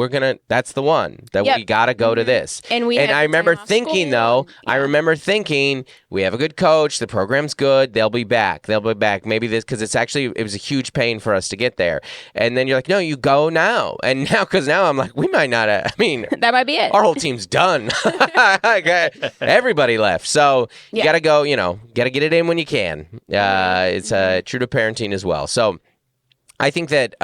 A: that's the one that we got to go to this.
B: And
A: I remember thinking, we have a good coach, the program's good, they'll be back. Maybe this, because it was a huge pain for us to get there. And then you're like, no, you go now. And now, because now I'm like, we might not,
B: that might be it.
A: Our whole team's done. Everybody left. So you got to go, got to get it in when you can. It's true to parenting as well. So I think that,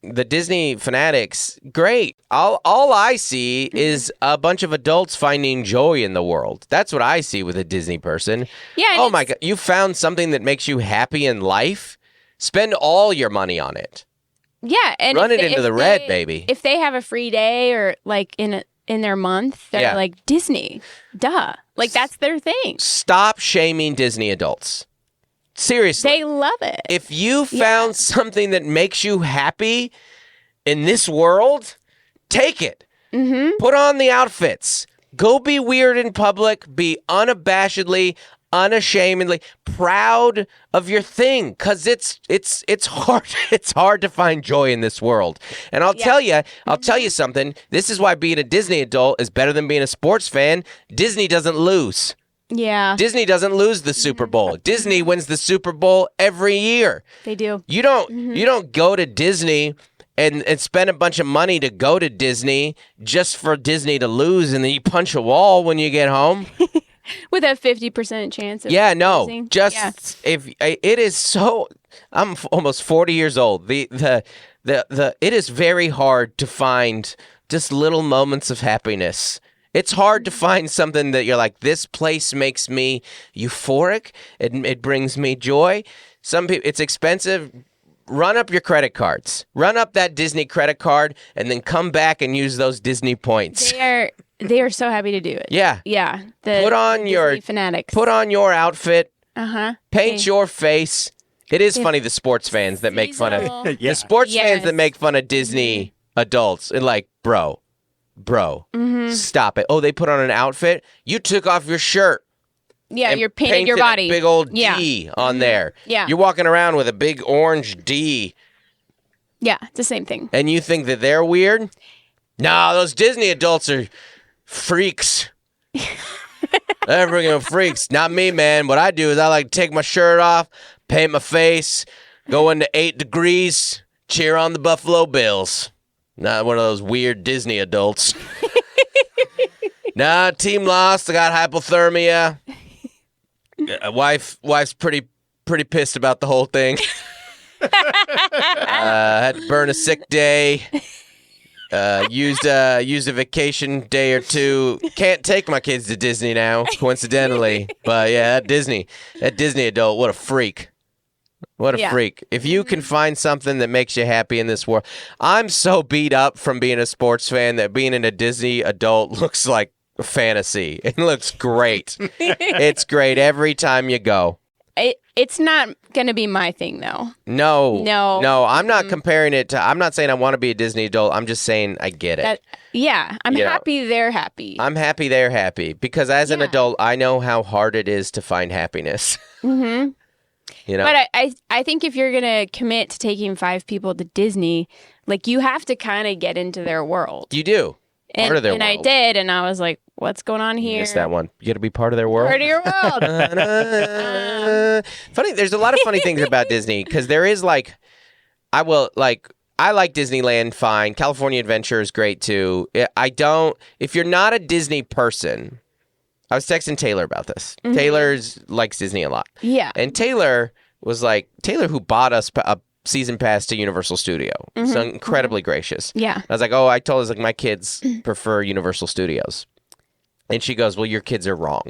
A: the Disney fanatics, great. All I see is a bunch of adults finding joy in the world. That's what I see with a Disney person.
B: Yeah.
A: Oh my God. You found something that makes you happy in life? Spend all your money on it.
B: Yeah. And
A: run it into the red, baby.
B: If they have a free day or like in their month, they're like, Disney, duh. Like that's their thing.
A: Stop shaming Disney adults. Seriously.
B: They love it.
A: If you found something that makes you happy in this world, take it. Mm-hmm. Put on the outfits. Go be weird in public. Be unabashedly, unashamedly proud of your thing, because it's hard. It's hard to find joy in this world. And I'll tell you something. This is why being a Disney adult is better than being a sports fan. Disney doesn't lose.
B: Yeah.
A: Disney doesn't lose the Super Bowl. Disney wins the Super Bowl every year.
B: They do.
A: You don't go to Disney and spend a bunch of money to go to Disney just for Disney to lose, and then you punch a wall when you get home.
B: With a 50% chance of losing.
A: If it is so, I'm almost 40 years old. It is very hard to find just little moments of happiness. It's hard to find something that you're like, this place makes me euphoric. It brings me joy. Some people, it's expensive. Run up your credit cards. Run up that Disney credit card, and then come back and use those Disney points.
B: They are so happy to do it.
A: Yeah.
B: Yeah.
A: Put on
B: Disney fanatics.
A: Put on your outfit. Paint
B: Okay.
A: your face. It is funny, the sports fans that make fun of the sports fans that make fun of Disney adults, and like, bro, stop it. Oh, they put on an outfit. You took off your shirt.
B: Yeah, you're painting your body.
A: A big old D on there.
B: Yeah.
A: You're walking around with a big orange D
B: Yeah, it's the same thing.
A: And you think that they're weird? No, those Disney adults are freaks. They're freaking freaks. Not me, man. What I do is I like to take my shirt off, paint my face, go into 8 degrees, cheer on the Buffalo Bills. Not one of those weird Disney adults. Nah, team lost. I got hypothermia. Wife's pretty pissed about the whole thing. Had to burn a sick day. Used a vacation day or two. Can't take my kids to Disney now, coincidentally. But yeah, that Disney adult, what a freak. What a freak. If you can find something that makes you happy in this world. I'm so beat up from being a sports fan that being in a Disney adult looks like a fantasy. It looks great. It's great every time you go.
B: It's not going to be my thing, though.
A: No. I'm not comparing it to... I'm not saying I want to be a Disney adult. I'm just saying I get it.
B: I'm happy they're happy.
A: I'm happy they're happy. Because as an adult, I know how hard it is to find happiness.
B: Mm-hmm.
A: You know?
B: But I think if you're going to commit to taking 5 people to Disney, like, you have to kind of get into their world.
A: You do. Part of their world.
B: I did, and I was like, what's going on here?
A: You missed that one. You got to be part of their world.
B: Part of your world.
A: Funny, there's a lot of funny things about Disney, because there is, like, I like Disneyland, fine. California Adventure is great, too. If you're not a Disney person... I was texting Taylor about this. Mm-hmm. Taylor likes Disney a lot.
B: Yeah.
A: And Taylor who bought us a season pass to Universal Studio. Mm-hmm. So incredibly gracious.
B: Yeah.
A: I was like, I told her, like, my kids prefer Universal Studios. And she goes, well, your kids are wrong.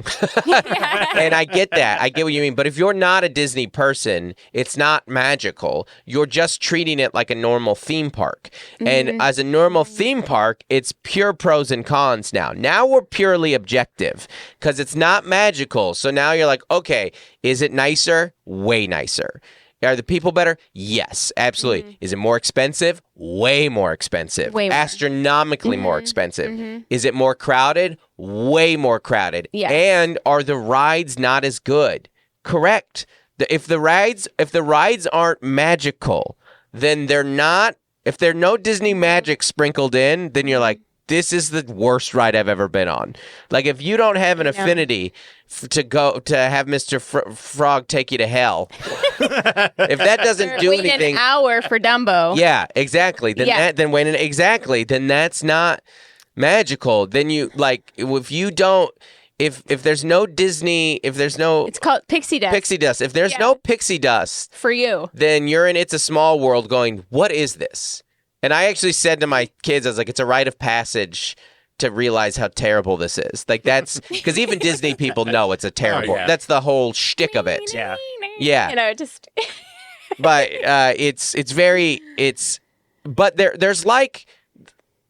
A: And I get that. I get what you mean. But if you're not a Disney person, it's not magical. You're just treating it like a normal theme park. Mm-hmm. And as a normal theme park, it's pure pros and cons now. Now we're purely objective because it's not magical. So now you're like, okay, is it nicer? Way nicer. Are the people better? Yes, absolutely. Mm-hmm. Is it more expensive? Way more expensive. Way more. Astronomically more expensive. Mm-hmm. Is it more crowded? Way more crowded. Yes. And are the rides not as good? Correct. If the rides aren't magical, then they're not. If there's no Disney magic sprinkled in, then you're like, this is the worst ride I've ever been on. Like, if you don't have an affinity to have Mr. Frog take you to hell, if that doesn't do anything,
B: an hour for Dumbo.
A: Yeah, exactly. Then that's not magical. Then you if there's no Disney,
B: it's called Pixie Dust.
A: Pixie Dust. If there's no Pixie Dust
B: for you,
A: then you're in It's a Small World going, what is this? And I actually said to my kids, I was like, it's a rite of passage to realize how terrible this is. Like, that's because even Disney people know it's a terrible. That's the whole shtick of it. Yeah.
B: You know, just.
A: But but there's like,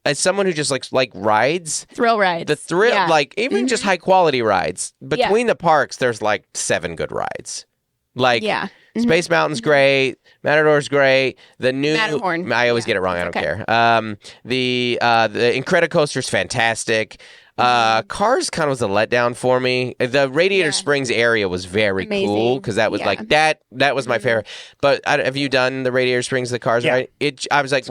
A: as someone who just like rides,
B: thrill rides,
A: the thrill, like even just high quality rides between the parks, there's like 7 good rides. Like, Space Mountain's great. Matador's great. The new
B: Matterhorn.
A: I always get it wrong. I don't care. The Incredicoaster's fantastic. Cars kind of was a letdown for me. The Radiator Springs area was very cool because that was like that was my favorite. But have you done the Radiator Springs, the cars? Right? I was like,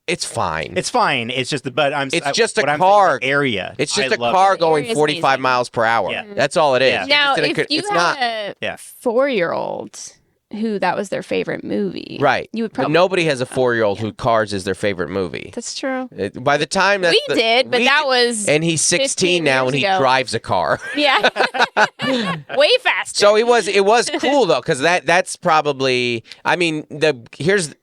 A: it's fine.
C: It's fine. It's just
A: it's just a car
C: area.
A: It's just a car going 45 miles per hour. Yeah. That's all it is.
B: Yeah. Now, if you had a 4-year-old who that was their favorite movie,
A: right?
B: You would probably.
A: But nobody has a 4-year-old who Cars is their favorite movie.
B: That's true.
A: By the time that
B: that was,
A: and he's 16 now, and he drives a car.
B: Yeah, way faster.
A: So it was cool though, because that's probably. I mean,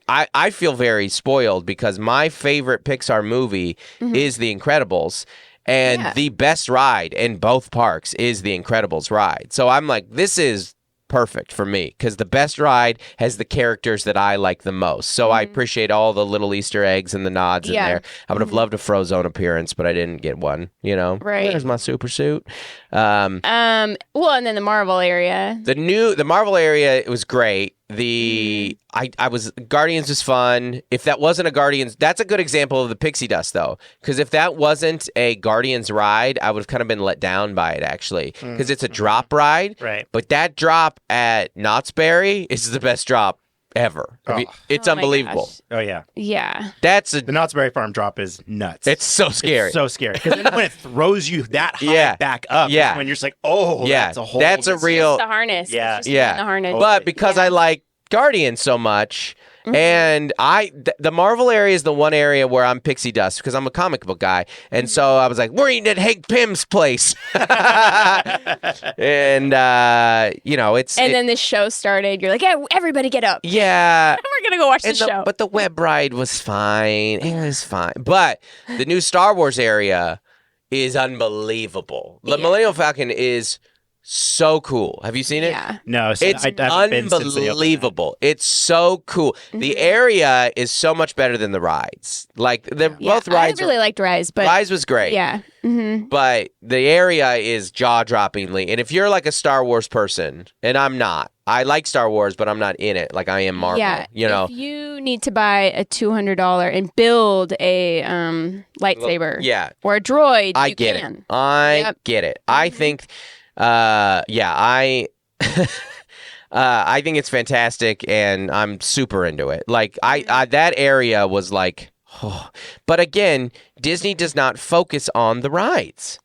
A: I feel very spoiled because my favorite Pixar movie is The Incredibles. And the best ride in both parks is The Incredibles ride. So I'm like, this is perfect for me because the best ride has the characters that I like the most. So I appreciate all the little Easter eggs and the nods in there. I would have loved a Frozone appearance, but I didn't get one. You know,
B: right?
A: There's my super suit.
B: Well, and then the Marvel area.
A: The Marvel area, it was great. Guardians was fun. If that wasn't a Guardians, that's a good example of the Pixie Dust though, because if that wasn't a Guardians ride, I would have kind of been let down by it actually, because it's a drop ride.
C: Right.
A: But that drop at Knott's Berry is the best drop ever.
C: Oh.
A: It's
B: Oh my
A: unbelievable.
B: gosh.
C: Oh yeah,
B: Yeah.
C: the Knott's Berry Farm drop is nuts.
A: It's so scary.
C: It's so scary because when it throws you that high
A: Yeah.
C: back up,
A: Yeah.
C: is when you're just like, oh,
A: Yeah.
C: that's a whole.
A: That's a real.
B: The harness.
C: Yeah.
B: It's just
A: Yeah.
B: the harness.
A: But because
B: Yeah.
A: I like Guardian so much, and the Marvel area is the one area where I'm pixie dust because I'm a comic book guy, and so I was like, we're eating at Hank Pym's place, and it's
B: then the show started. You're like, yeah, everybody get up.
A: yeah.
B: We're going to go watch the show.
A: But the web ride was fine. It was fine. But the new Star Wars area is unbelievable. The Millennium Falcon is so cool. Have you seen it?
B: Yeah.
C: No, so
A: It's
C: I haven't been since the opening.
A: unbelievable. It's so cool. The area is so much better than the rides. Like both rides.
B: I really liked Rise, but
A: Rise was great.
B: yeah.
A: But the area is jaw-droppingly. And if you're like a Star Wars person, and I'm not, I like Star Wars, but I'm not in it like I am Marvel.
B: Yeah.
A: You know.
B: If you need to buy a $200 and build a lightsaber
A: Yeah.
B: or a droid,
A: I
B: you
A: get
B: can.
A: it. I
B: Yep.
A: get it. I think, I think it's fantastic, and I'm super into it. Like I that area was like, but again, Disney does not focus on the rides.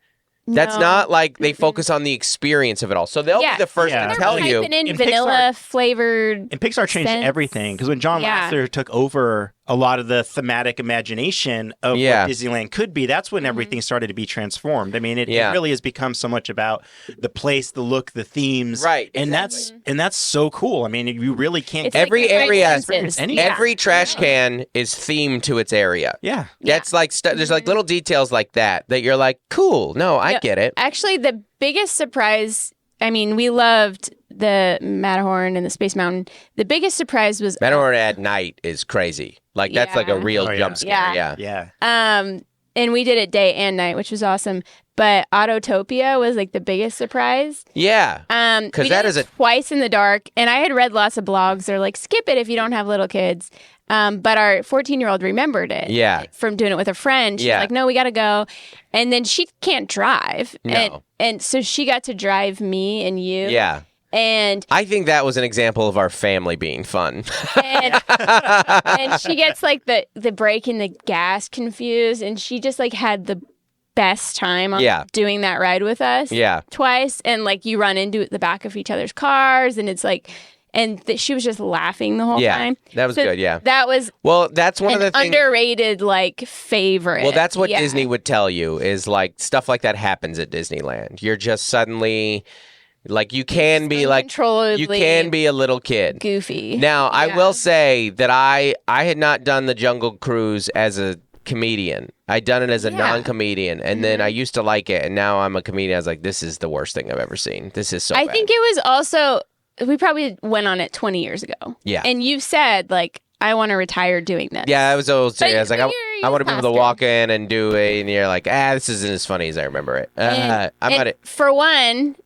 A: That's
B: No.
A: not like they focus on the experience of it all. So they'll
B: Yeah.
A: be the first
C: Yeah.
A: to
B: They're
A: tell you.
B: typing in
C: In
B: vanilla
C: Pixar-
B: flavored.
C: And Pixar changed
B: sense.
C: everything because when John
B: Yeah.
C: Lasseter took over a lot of the thematic imagination of
A: Yeah.
C: what Disneyland could be, that's when everything started to be transformed. I mean, it
A: Yeah.
C: really has become so much about the place, the look, the themes,
A: Right,
C: And that's so cool. I mean, you really can't.
B: It's
A: Every
B: like different
A: area-
B: senses.
C: Any-
B: Yeah.
A: Every trash can is themed to its area.
C: yeah,
A: That's like there's like little details like that you're like, cool. No, I
B: Yeah.
A: get it.
B: Actually, the biggest surprise, I mean, we loved the Matterhorn and the Space Mountain. The biggest surprise was
A: Matterhorn at night is crazy. Like that's like a
B: Yeah.
A: real
C: Oh, yeah.
A: jump scare.
B: Yeah.
A: Yeah.
C: yeah.
B: and we did it day and night, which was awesome. But Autotopia was like the biggest surprise.
A: Yeah. 'Cause
B: We
A: that
B: did
A: is
B: it
A: a-
B: twice in the dark, and I had read lots of blogs. They're like, skip it if you don't have little kids. But our 14-year-old remembered it.
A: Yeah.
B: From doing it with a friend. She's
A: Yeah.
B: like, no, we got to go. And then she can't drive.
A: No.
B: And so she got to drive me and you.
A: Yeah.
B: And
A: I think that was an example of our family being fun.
B: and, and she gets like the brake and the gas confused, and she just like had the best time on
A: Yeah.
B: doing that ride with us.
A: Yeah.
B: Twice, and like you run into the back of each other's cars, and it's like, and she was just laughing the whole
A: Yeah.
B: time.
A: That was
B: So
A: good, yeah.
B: that was
A: Well, that's one of
B: an
A: the things.
B: underrated like favorite.
A: Well, that's what
B: Yeah.
A: Disney would tell you is like stuff like that happens at Disneyland. You're just suddenly like you can be like you
B: Uncontrollably
A: can be a little kid.
B: goofy.
A: Now, I
B: Yeah.
A: will say that I had not done the Jungle Cruise as a comedian. I'd done it as a
B: Yeah. Mm-hmm.
A: non-comedian, and then I used to like it, and now I'm a comedian. I was like, this is the worst thing I've ever seen. This is so
B: I
A: bad.
B: think it was also, we probably went on it 20 years ago.
A: Yeah.
B: And you said, like, I want to retire doing this.
A: Yeah, I was old serious. I was like,
B: but
A: I
B: you're
A: want to be able to
B: faster.
A: walk in and do it, and you're like, this isn't as funny as I remember it. I'm
B: And
A: at it.
B: For one,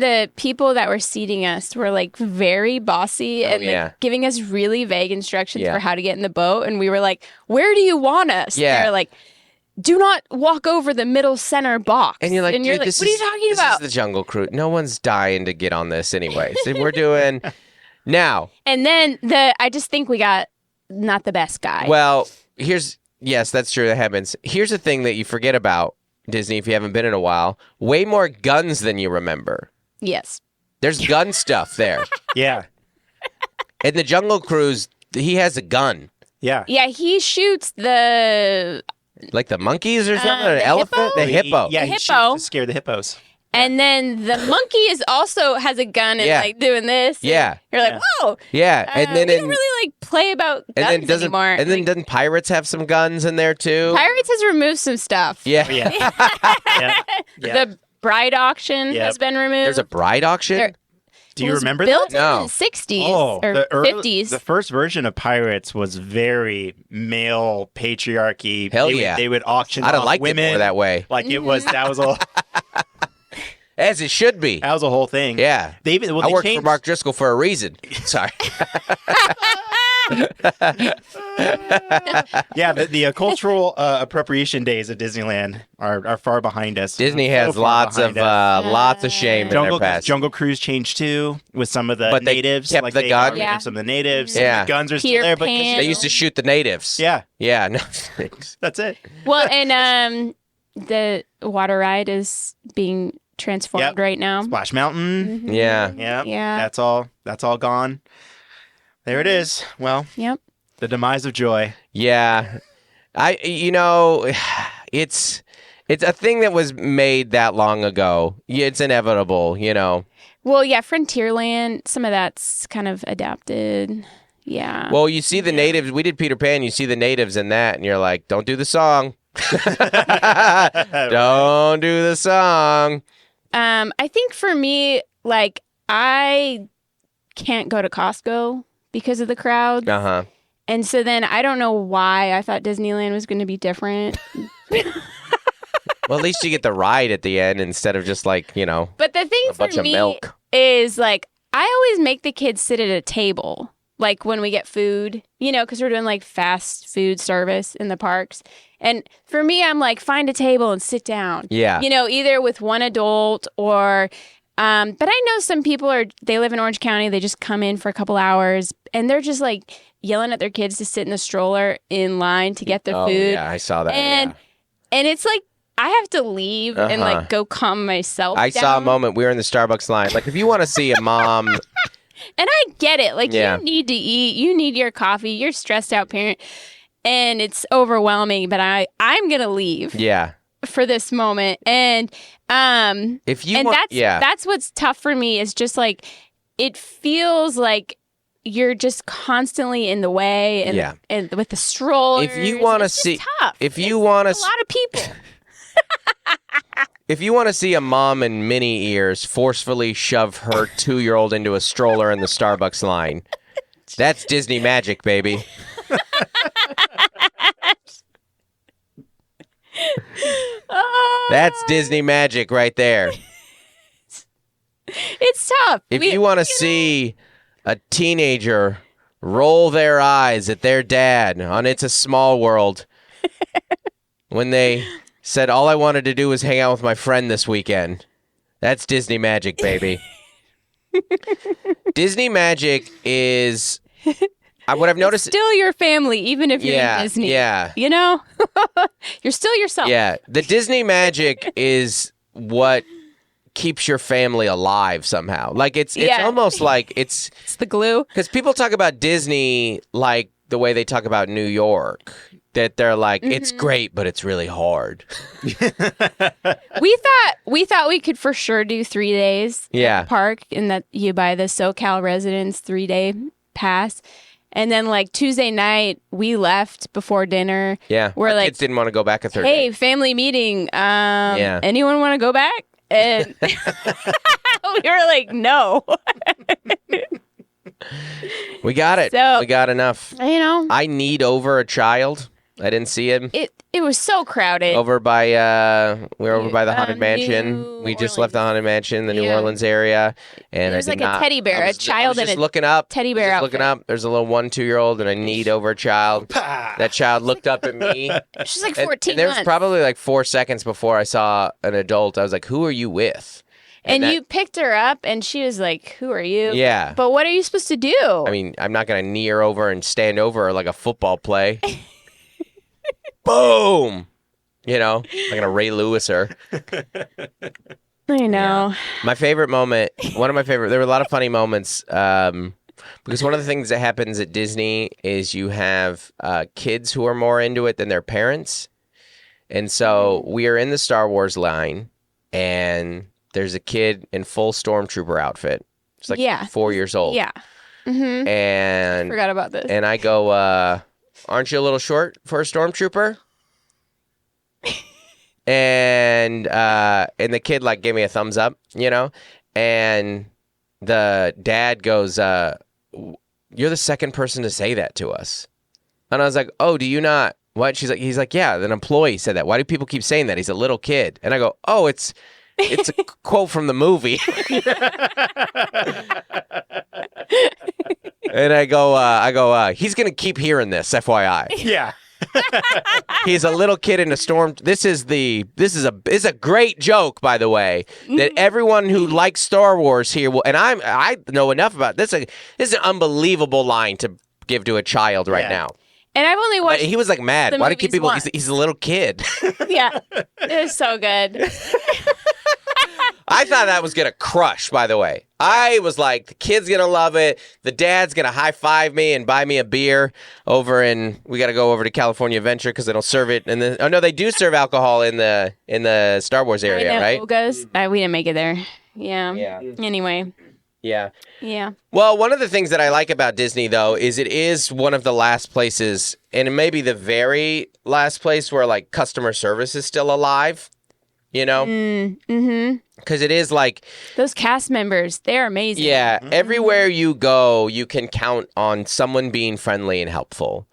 B: the people that were seating us were like very bossy and like,
A: yeah.
B: giving us really vague instructions
A: Yeah.
B: for how to get in the boat. And we were like, where do you want us?
A: Yeah.
B: They're like, do not walk over the middle center box.
A: And you're like, dude,
B: what
A: this
B: are you
A: is-
B: talking
A: this
B: about?
A: is the Jungle Cruise. No one's dying to get on this anyway. So we're doing now.
B: And then I just think we got not the best guy.
A: Well, yes, that's true. That happens. Here's the thing that you forget about Disney if you haven't been in a while. Way more guns than you remember.
B: Yes.
A: There's gun stuff there.
C: Yeah.
A: In the Jungle Cruise, he has a gun.
C: Yeah.
B: Yeah, he shoots the
A: Like the monkeys or something? An
B: the
A: elephant?
B: hippo?
A: The hippo.
C: Yeah,
B: The
C: he shoots
B: hippo.
C: to scare the hippos.
B: and then the monkey also has a gun and
A: Yeah.
B: like doing this. and
A: Yeah.
B: You're like, whoa.
A: Yeah. And then
B: we don't really like play about guns anymore.
A: doesn't Pirates have some guns in there too?
B: Pirates has removed some stuff.
A: Yeah.
C: Oh, yeah. yeah. Yeah.
B: The bride auction
C: Yep.
B: has been removed.
A: There's a bride auction?
B: There-
C: Do
B: It
C: you
B: was
C: remember
B: built
C: that?
A: No.
B: in the 60s
C: Oh,
B: or 50s.
C: the first version of Pirates was very male patriarchy.
A: Hell
C: they
A: yeah.
C: Would, they would auction
A: I'd have
C: off
A: liked
C: women
A: it more that way.
C: Like it was that was a
A: As it should be.
C: that was a whole thing.
A: Yeah.
C: They
A: I worked for Mark Driscoll for a reason. Sorry.
C: Yeah, the cultural appropriation days at Disneyland are far behind us.
A: Disney
C: So
A: has
C: far
A: lots
C: behind
A: of
C: us.
A: lots of shame in their past.
C: Jungle Cruise changed too with some of the
A: But they
C: natives.
A: kept
C: like
A: the
C: they
A: gun?
C: got rid of some of the natives.
A: Yeah.
C: The guns are
B: Peter
C: still there, but
B: Pan.
A: They used to shoot the natives.
C: yeah,
A: Yeah. No thanks.
C: that's it.
B: Well, and the water ride is being transformed
C: Yep.
B: right now.
C: Splash Mountain.
A: Yeah.
C: Yeah,
B: Yeah.
C: That's all gone. There it is. Well,
B: Yep.
C: the demise of joy.
A: Yeah. It's a thing that was made that long ago. It's inevitable,
B: Well, yeah, Frontierland, some of that's kind of adapted. Yeah.
A: Well, you see the natives. We did Peter Pan. You see the natives in that, and you're like, don't do the song. Don't do the song.
B: I think for me, like, I can't go to Costco because of the crowd.
A: Uh-huh.
B: And so then I don't know why I thought Disneyland was going to be different.
A: Well, at least you get the ride at the end instead of just like,
B: But the thing
A: a bunch
B: for
A: of
B: me
A: milk.
B: is, like, I always make the kids sit at a table, like when we get food, because we're doing like fast food service in the parks. And for me, I'm like, find a table and sit down.
A: Yeah.
B: Either with one adult or, but I know some people they live in Orange County. They just come in for a couple hours and they're just like yelling at their kids to sit in the stroller in line to get their food.
A: Yeah, I saw that.
B: And it's like, I have to leave and like go calm myself
A: I
B: down.
A: saw a moment. We were in the Starbucks line. Like, if you want to see a mom.
B: And I get it. Like,
A: Yeah.
B: you need to eat. You need your coffee. You're a stressed out parent. And it's overwhelming. But I'm going to leave
A: Yeah.
B: for this moment. And
A: If you
B: and
A: want.
B: that's what's tough for me is just like, it feels like you're just constantly in the way. And,
A: Yeah.
B: and with the strollers.
A: If you want to
B: it's just
A: see.
B: tough.
A: If you want
B: a
A: to.
B: lot of people.
A: If you want to see a mom in mini ears forcefully shove her 2-year-old into a stroller in the Starbucks line, that's Disney magic, baby. That's Disney magic right there.
B: It's tough.
A: If you want to see a teenager roll their eyes at their dad on It's a Small World when they said, all I wanted to do was hang out with my friend this weekend, that's Disney magic, baby. Disney magic is what I've noticed.
B: Still your family, even if you're in Disney.
A: Yeah.
B: You're still yourself.
A: Yeah. The Disney magic is what keeps your family alive somehow. Like it's almost like it's
B: the glue.
A: because people talk about Disney like the way they talk about New York. That they're like, it's great, but it's really hard.
B: We thought we could for sure do 3 days at the park, and that you buy the SoCal residence 3-day pass. And then like Tuesday night, we left before dinner.
A: Yeah.
B: We're
A: Our
B: like,
A: kids didn't want to go back a third
B: hey,
A: day.
B: family meeting. Anyone want to go back? And we were like, no.
A: We got it.
B: So-
A: We got enough.
B: I
A: need over a child. I didn't see him.
B: It was so crowded.
A: Over by we were over by the Haunted Mansion.
B: New
A: We just left the
B: Orleans.
A: Haunted Mansion, the New
B: Yeah.
A: Orleans area, and
B: There's
A: I did
B: like a
A: not-
B: teddy bear,
A: I was-
B: a child
A: I was
B: in
A: just
B: a
A: looking up.
B: teddy bear
A: Just looking up. There's a little 1-2-year-old, and I need over a child. That child looked up at me.
B: She's like
A: And
B: 14
A: there was
B: months.
A: probably like 4 seconds before I saw an adult. I was like, "Who are you with?"
B: And
A: that-
B: you picked her up, and she was like, who are you?
A: Yeah.
B: But what are you supposed to do?
A: I mean, I'm not gonna knee her over and stand over her like a football play. Boom. I'm gonna Ray Lewis her.
B: I know.
A: My favorite moment, there were a lot of funny moments, because one of the things that happens at Disney is you have kids who are more into it than their parents. And so we are in the Star Wars line, and there's a kid in full Stormtrooper outfit. It's like 4 years old.
B: Yeah. Mm-hmm.
A: And
B: Forgot about this.
A: And I go, aren't you a little short for a Stormtrooper? and the kid like gave me a thumbs up, and the dad goes, you're the second person to say that to us. And I was like, oh, do you not? What? He's like, yeah, an employee said that. Why do people keep saying that? He's a little kid. And I go, oh, it's It's a quote from the movie. And I go, he's going to keep hearing this, FYI.
C: Yeah.
A: He's a little kid in a storm. This is a great joke, by the way, that everyone who likes Star Wars here will, and I know enough about this. This is an unbelievable line to give to a child right now.
B: And I've only watched.
A: He was like mad. Why do keep people? He's a little kid.
B: Yeah, it was so good.
A: I thought that was gonna crush. By the way, I was like, the kid's gonna love it. The dad's gonna high five me and buy me a beer over, and we got to go over to California Adventure because they don't serve it. And then, oh no, they do serve alcohol in the Star Wars area, right?
B: Woes. We didn't make it there. Yeah. Anyway.
A: Yeah.
B: Yeah.
A: Well, one of the things that I like about Disney, though, is it is one of the last places, and it may be the very last place where, like, customer service is still alive, you know?
B: Mm-hmm.
A: Because it is like...
B: Those cast members, they're amazing.
A: Yeah. Everywhere you go, you can count on someone being friendly and helpful.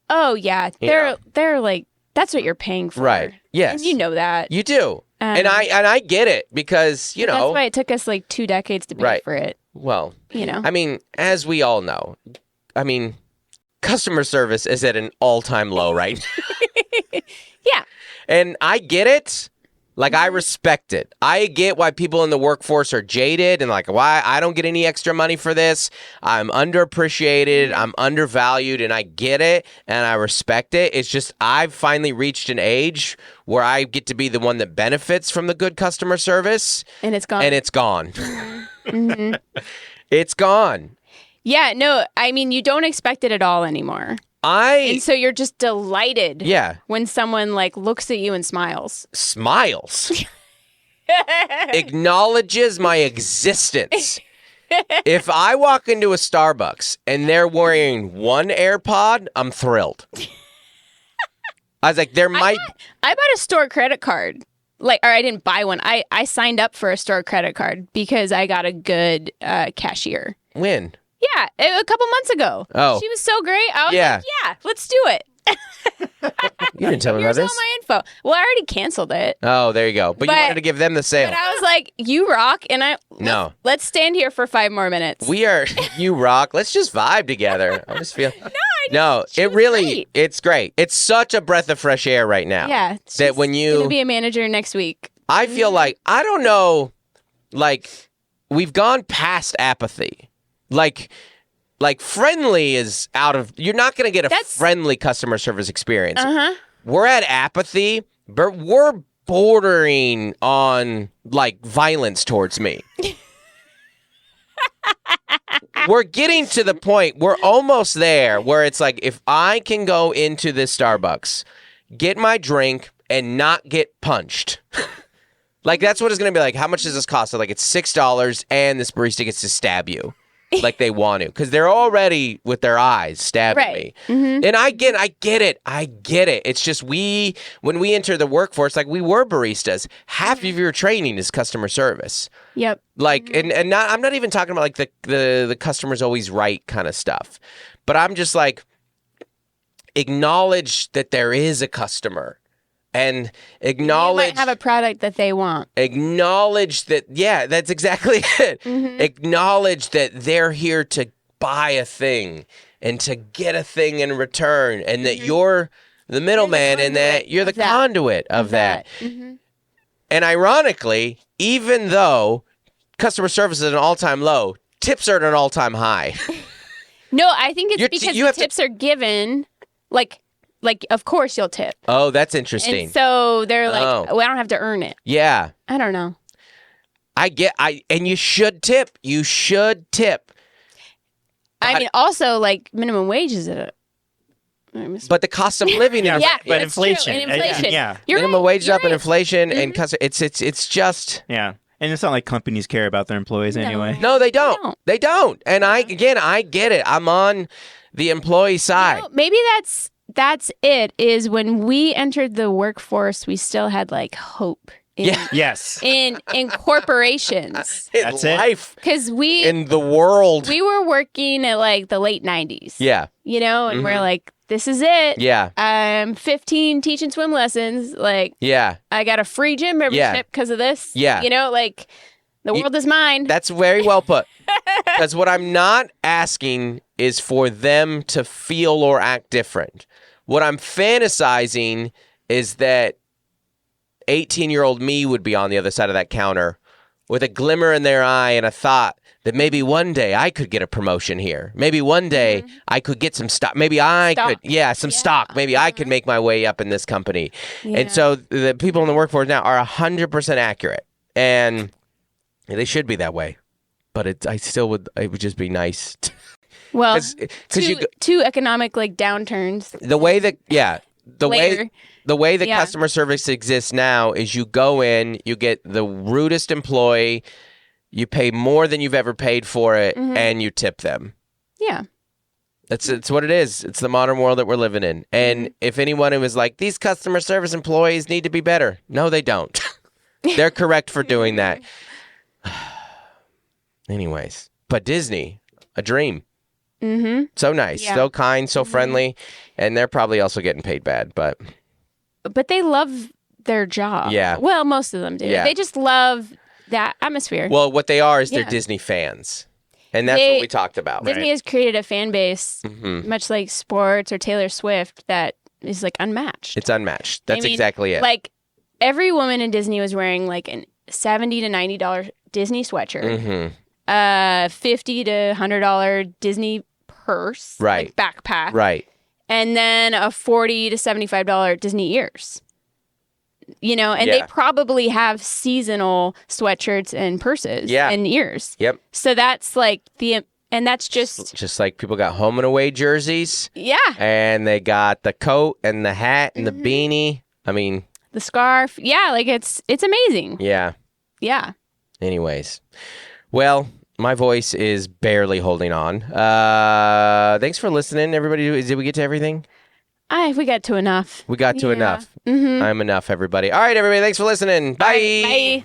B: Oh, yeah. They're like, that's what you're paying for.
A: Right. Yes.
B: And you know that.
A: You do. And I get it because, you know...
B: That's why it took us like 2 decades to pay for it.
A: Well,
B: you know.
A: I mean, as we all know, customer service is at an all-time low right now.
B: Yeah.
A: And I get it. Like, I respect it. I get why people in the workforce are jaded and like, why I don't get any extra money for this. I'm underappreciated. I'm undervalued, and I get it, and I respect it. It's just I've finally reached an age where I get to be the one that benefits from the good customer service.
B: And it's gone.
A: And it's gone.
B: Mm-hmm.
A: It's gone.
B: Yeah, no, I mean, you don't expect it at all anymore. And so you're just delighted when someone like looks at you and smiles.
A: Smiles. Acknowledges my existence. If I walk into a Starbucks and they're wearing one AirPod, I'm thrilled. I was like, I
B: bought a store credit card. Or I didn't buy one. I signed up for a store credit card because I got a good cashier.
A: When?
B: Yeah, a couple months ago.
A: Oh.
B: She was so great. I was like, yeah, let's do it.
A: You didn't tell me about this.
B: Here's all my info. Well, I already canceled it.
A: Oh, there you go. But you wanted to give them the sale.
B: But I was like, you rock, and let's stand here for 5 more minutes.
A: You rock. Let's just vibe together. I just feel...
B: Great.
A: It's great. It's such a breath of fresh air right now.
B: Yeah.
A: That when you...
B: going to be a manager next week.
A: I feel like, I don't know, like, we've gone past apathy. Like friendly is out of... You're not going to get a friendly customer service experience.
B: Uh-huh.
A: We're at apathy, but we're bordering on, like, violence towards me. We're getting to the point, we're almost there, where it's like, if I can go into this Starbucks, get my drink, and not get punched... Like, that's what it's going to be like. How much does this cost? So, like, it's $6, and this barista gets to stab you. Like they want to. Because they're already, with their eyes, stabbing me.
B: Mm-hmm.
A: And I get it. It's just when we enter the workforce, like, we were baristas. Half of your training is customer service.
B: Yep.
A: Like, and not, I'm not even talking about, like, the customer's always right kind of stuff. But I'm just like, acknowledge that there is a customer. And acknowledge...
B: You might have a product that they want.
A: Acknowledge that... Yeah, that's exactly it. Mm-hmm. Acknowledge that they're here to buy a thing and to get a thing in return, and that you're the middleman and that you're the conduit of that.
B: Mm-hmm.
A: And ironically, even though customer service is at an all-time low, tips are at an all-time high.
B: No, I think it's because the tips are given, like, of course you'll tip.
A: Oh, that's interesting.
B: And so they're like, well, I don't have to earn it.
A: Yeah.
B: I don't know.
A: And you should tip. You should tip.
B: I mean, also, like, minimum wage is
A: but the cost of living is...
B: Yeah,
C: but inflation.
B: And inflation.
C: Yeah.
A: Minimum wage is up and inflation
B: Mm-hmm.
A: and it's just...
C: Yeah. And it's not like companies care about their employees anyway.
A: No, they don't. They don't. And I get it. I'm on the employee side.
B: You know, maybe that's it, is when we entered the workforce, we still had, like, hope.
C: Yes.
B: In corporations.
C: That's
A: life.
B: Because
A: in the world.
B: We were working at, like, the late 90s.
A: Yeah.
B: You know, and we're like, this is it.
A: Yeah.
B: I'm 15 teaching swim lessons. Like,
A: Yeah.
B: I got a free gym membership because of this.
A: Yeah.
B: You know, like, the world is mine.
A: That's very well put. Because what I'm not asking is for them to feel or act different. What I'm fantasizing is that 18-year-old me would be on the other side of that counter with a glimmer in their eye and a thought that maybe one day I could get a promotion here. Maybe one day I could get some stock. Maybe I could, some stock. Maybe I could make my way up in this company.
B: Yeah.
A: And so the people in the workforce now are 100% accurate. And they should be that way. But it would just be nice.
B: Well,
A: 'cause
B: two economic like downturns.
A: the way that,
B: Later.
A: the way that
B: Yeah.
A: customer service exists now is you go in, you get the rudest employee, you pay more than you've ever paid for it, and you tip them.
B: Yeah.
A: It's what it is. It's the modern world that we're living in. And if anyone who was like, these customer service employees need to be better. No, they don't. They're correct for doing that. Anyways, but Disney, a dream.
B: Mm-hmm.
A: So nice, so kind, so friendly. And they're probably also getting paid bad, but
B: they love their job.
A: Yeah.
B: Well, most of them do.
A: Yeah.
B: They just love that atmosphere.
A: well, what they are is they're
B: Yeah.
A: Disney fans. And that's what we talked about.
B: Disney has created a fan base,
A: Mm-hmm.
B: much like sports or Taylor Swift, that is like unmatched.
A: It's unmatched. That's
B: I mean,
A: exactly it.
B: Like every woman in Disney was wearing like an $70 to $90 Disney sweatshirt,
A: Mm-hmm.
B: $50 to $100 Disney purse,
A: Right.
B: like backpack,
A: Right.
B: and then a $40 to $75 Disney ears. You know, and
A: Yeah.
B: they probably have seasonal sweatshirts and purses and ears.
A: Yep.
B: So that's like and that's just
A: like people got home and away jerseys.
B: yeah,
A: And they got the coat and the hat and the beanie. I mean,
B: the scarf. Yeah, like it's amazing.
A: yeah.
B: Yeah.
A: Anyways. Well, my voice is barely holding on. Thanks for listening, everybody. Did we get to everything?
B: We got to enough.
A: We got to enough.
B: Mm-hmm.
A: I'm enough, everybody. All right, everybody. Thanks for listening. Bye.
B: Bye.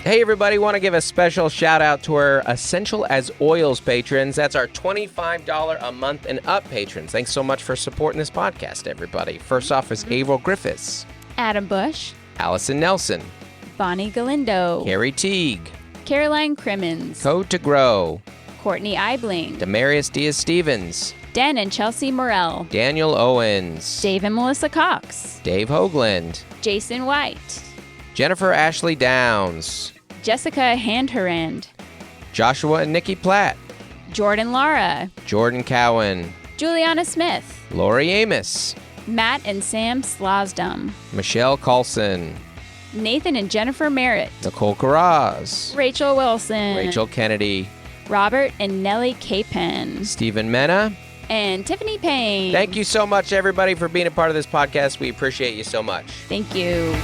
A: Hey, everybody. Want to give a special shout out to our Essential as Oils patrons. That's our $25 a month and up patrons. Thanks so much for supporting this podcast, everybody. First off is Averill Griffiths,
E: Adam Bush,
A: Allison Nelson,
E: Bonnie Galindo,
A: Carrie Teague,
E: Caroline Crimmins,
A: Code to Grow,
E: Courtney Eibling,
A: Demarius Diaz-Stevens,
E: Dan and Chelsea Morell,
A: Daniel Owens,
E: Dave and Melissa Cox,
A: Dave Hoagland,
E: Jason White,
A: Jennifer Ashley Downs,
E: Jessica Handherand,
A: Joshua and Nikki Platt,
E: Jordan Lara,
A: Jordan Cowan,
E: Juliana Smith,
A: Lori Amos,
E: Matt and Sam Slosdom,
A: Michelle Carlson,
E: Nathan and Jennifer Merritt,
A: Nicole Carraz,
E: Rachel Wilson,
A: Rachel Kennedy,
E: Robert and Nellie Capen,
A: Stephen Mena.
E: and Tiffany Payne.
A: Thank you so much, everybody, for being a part of this podcast. We appreciate you so much.
E: Thank you.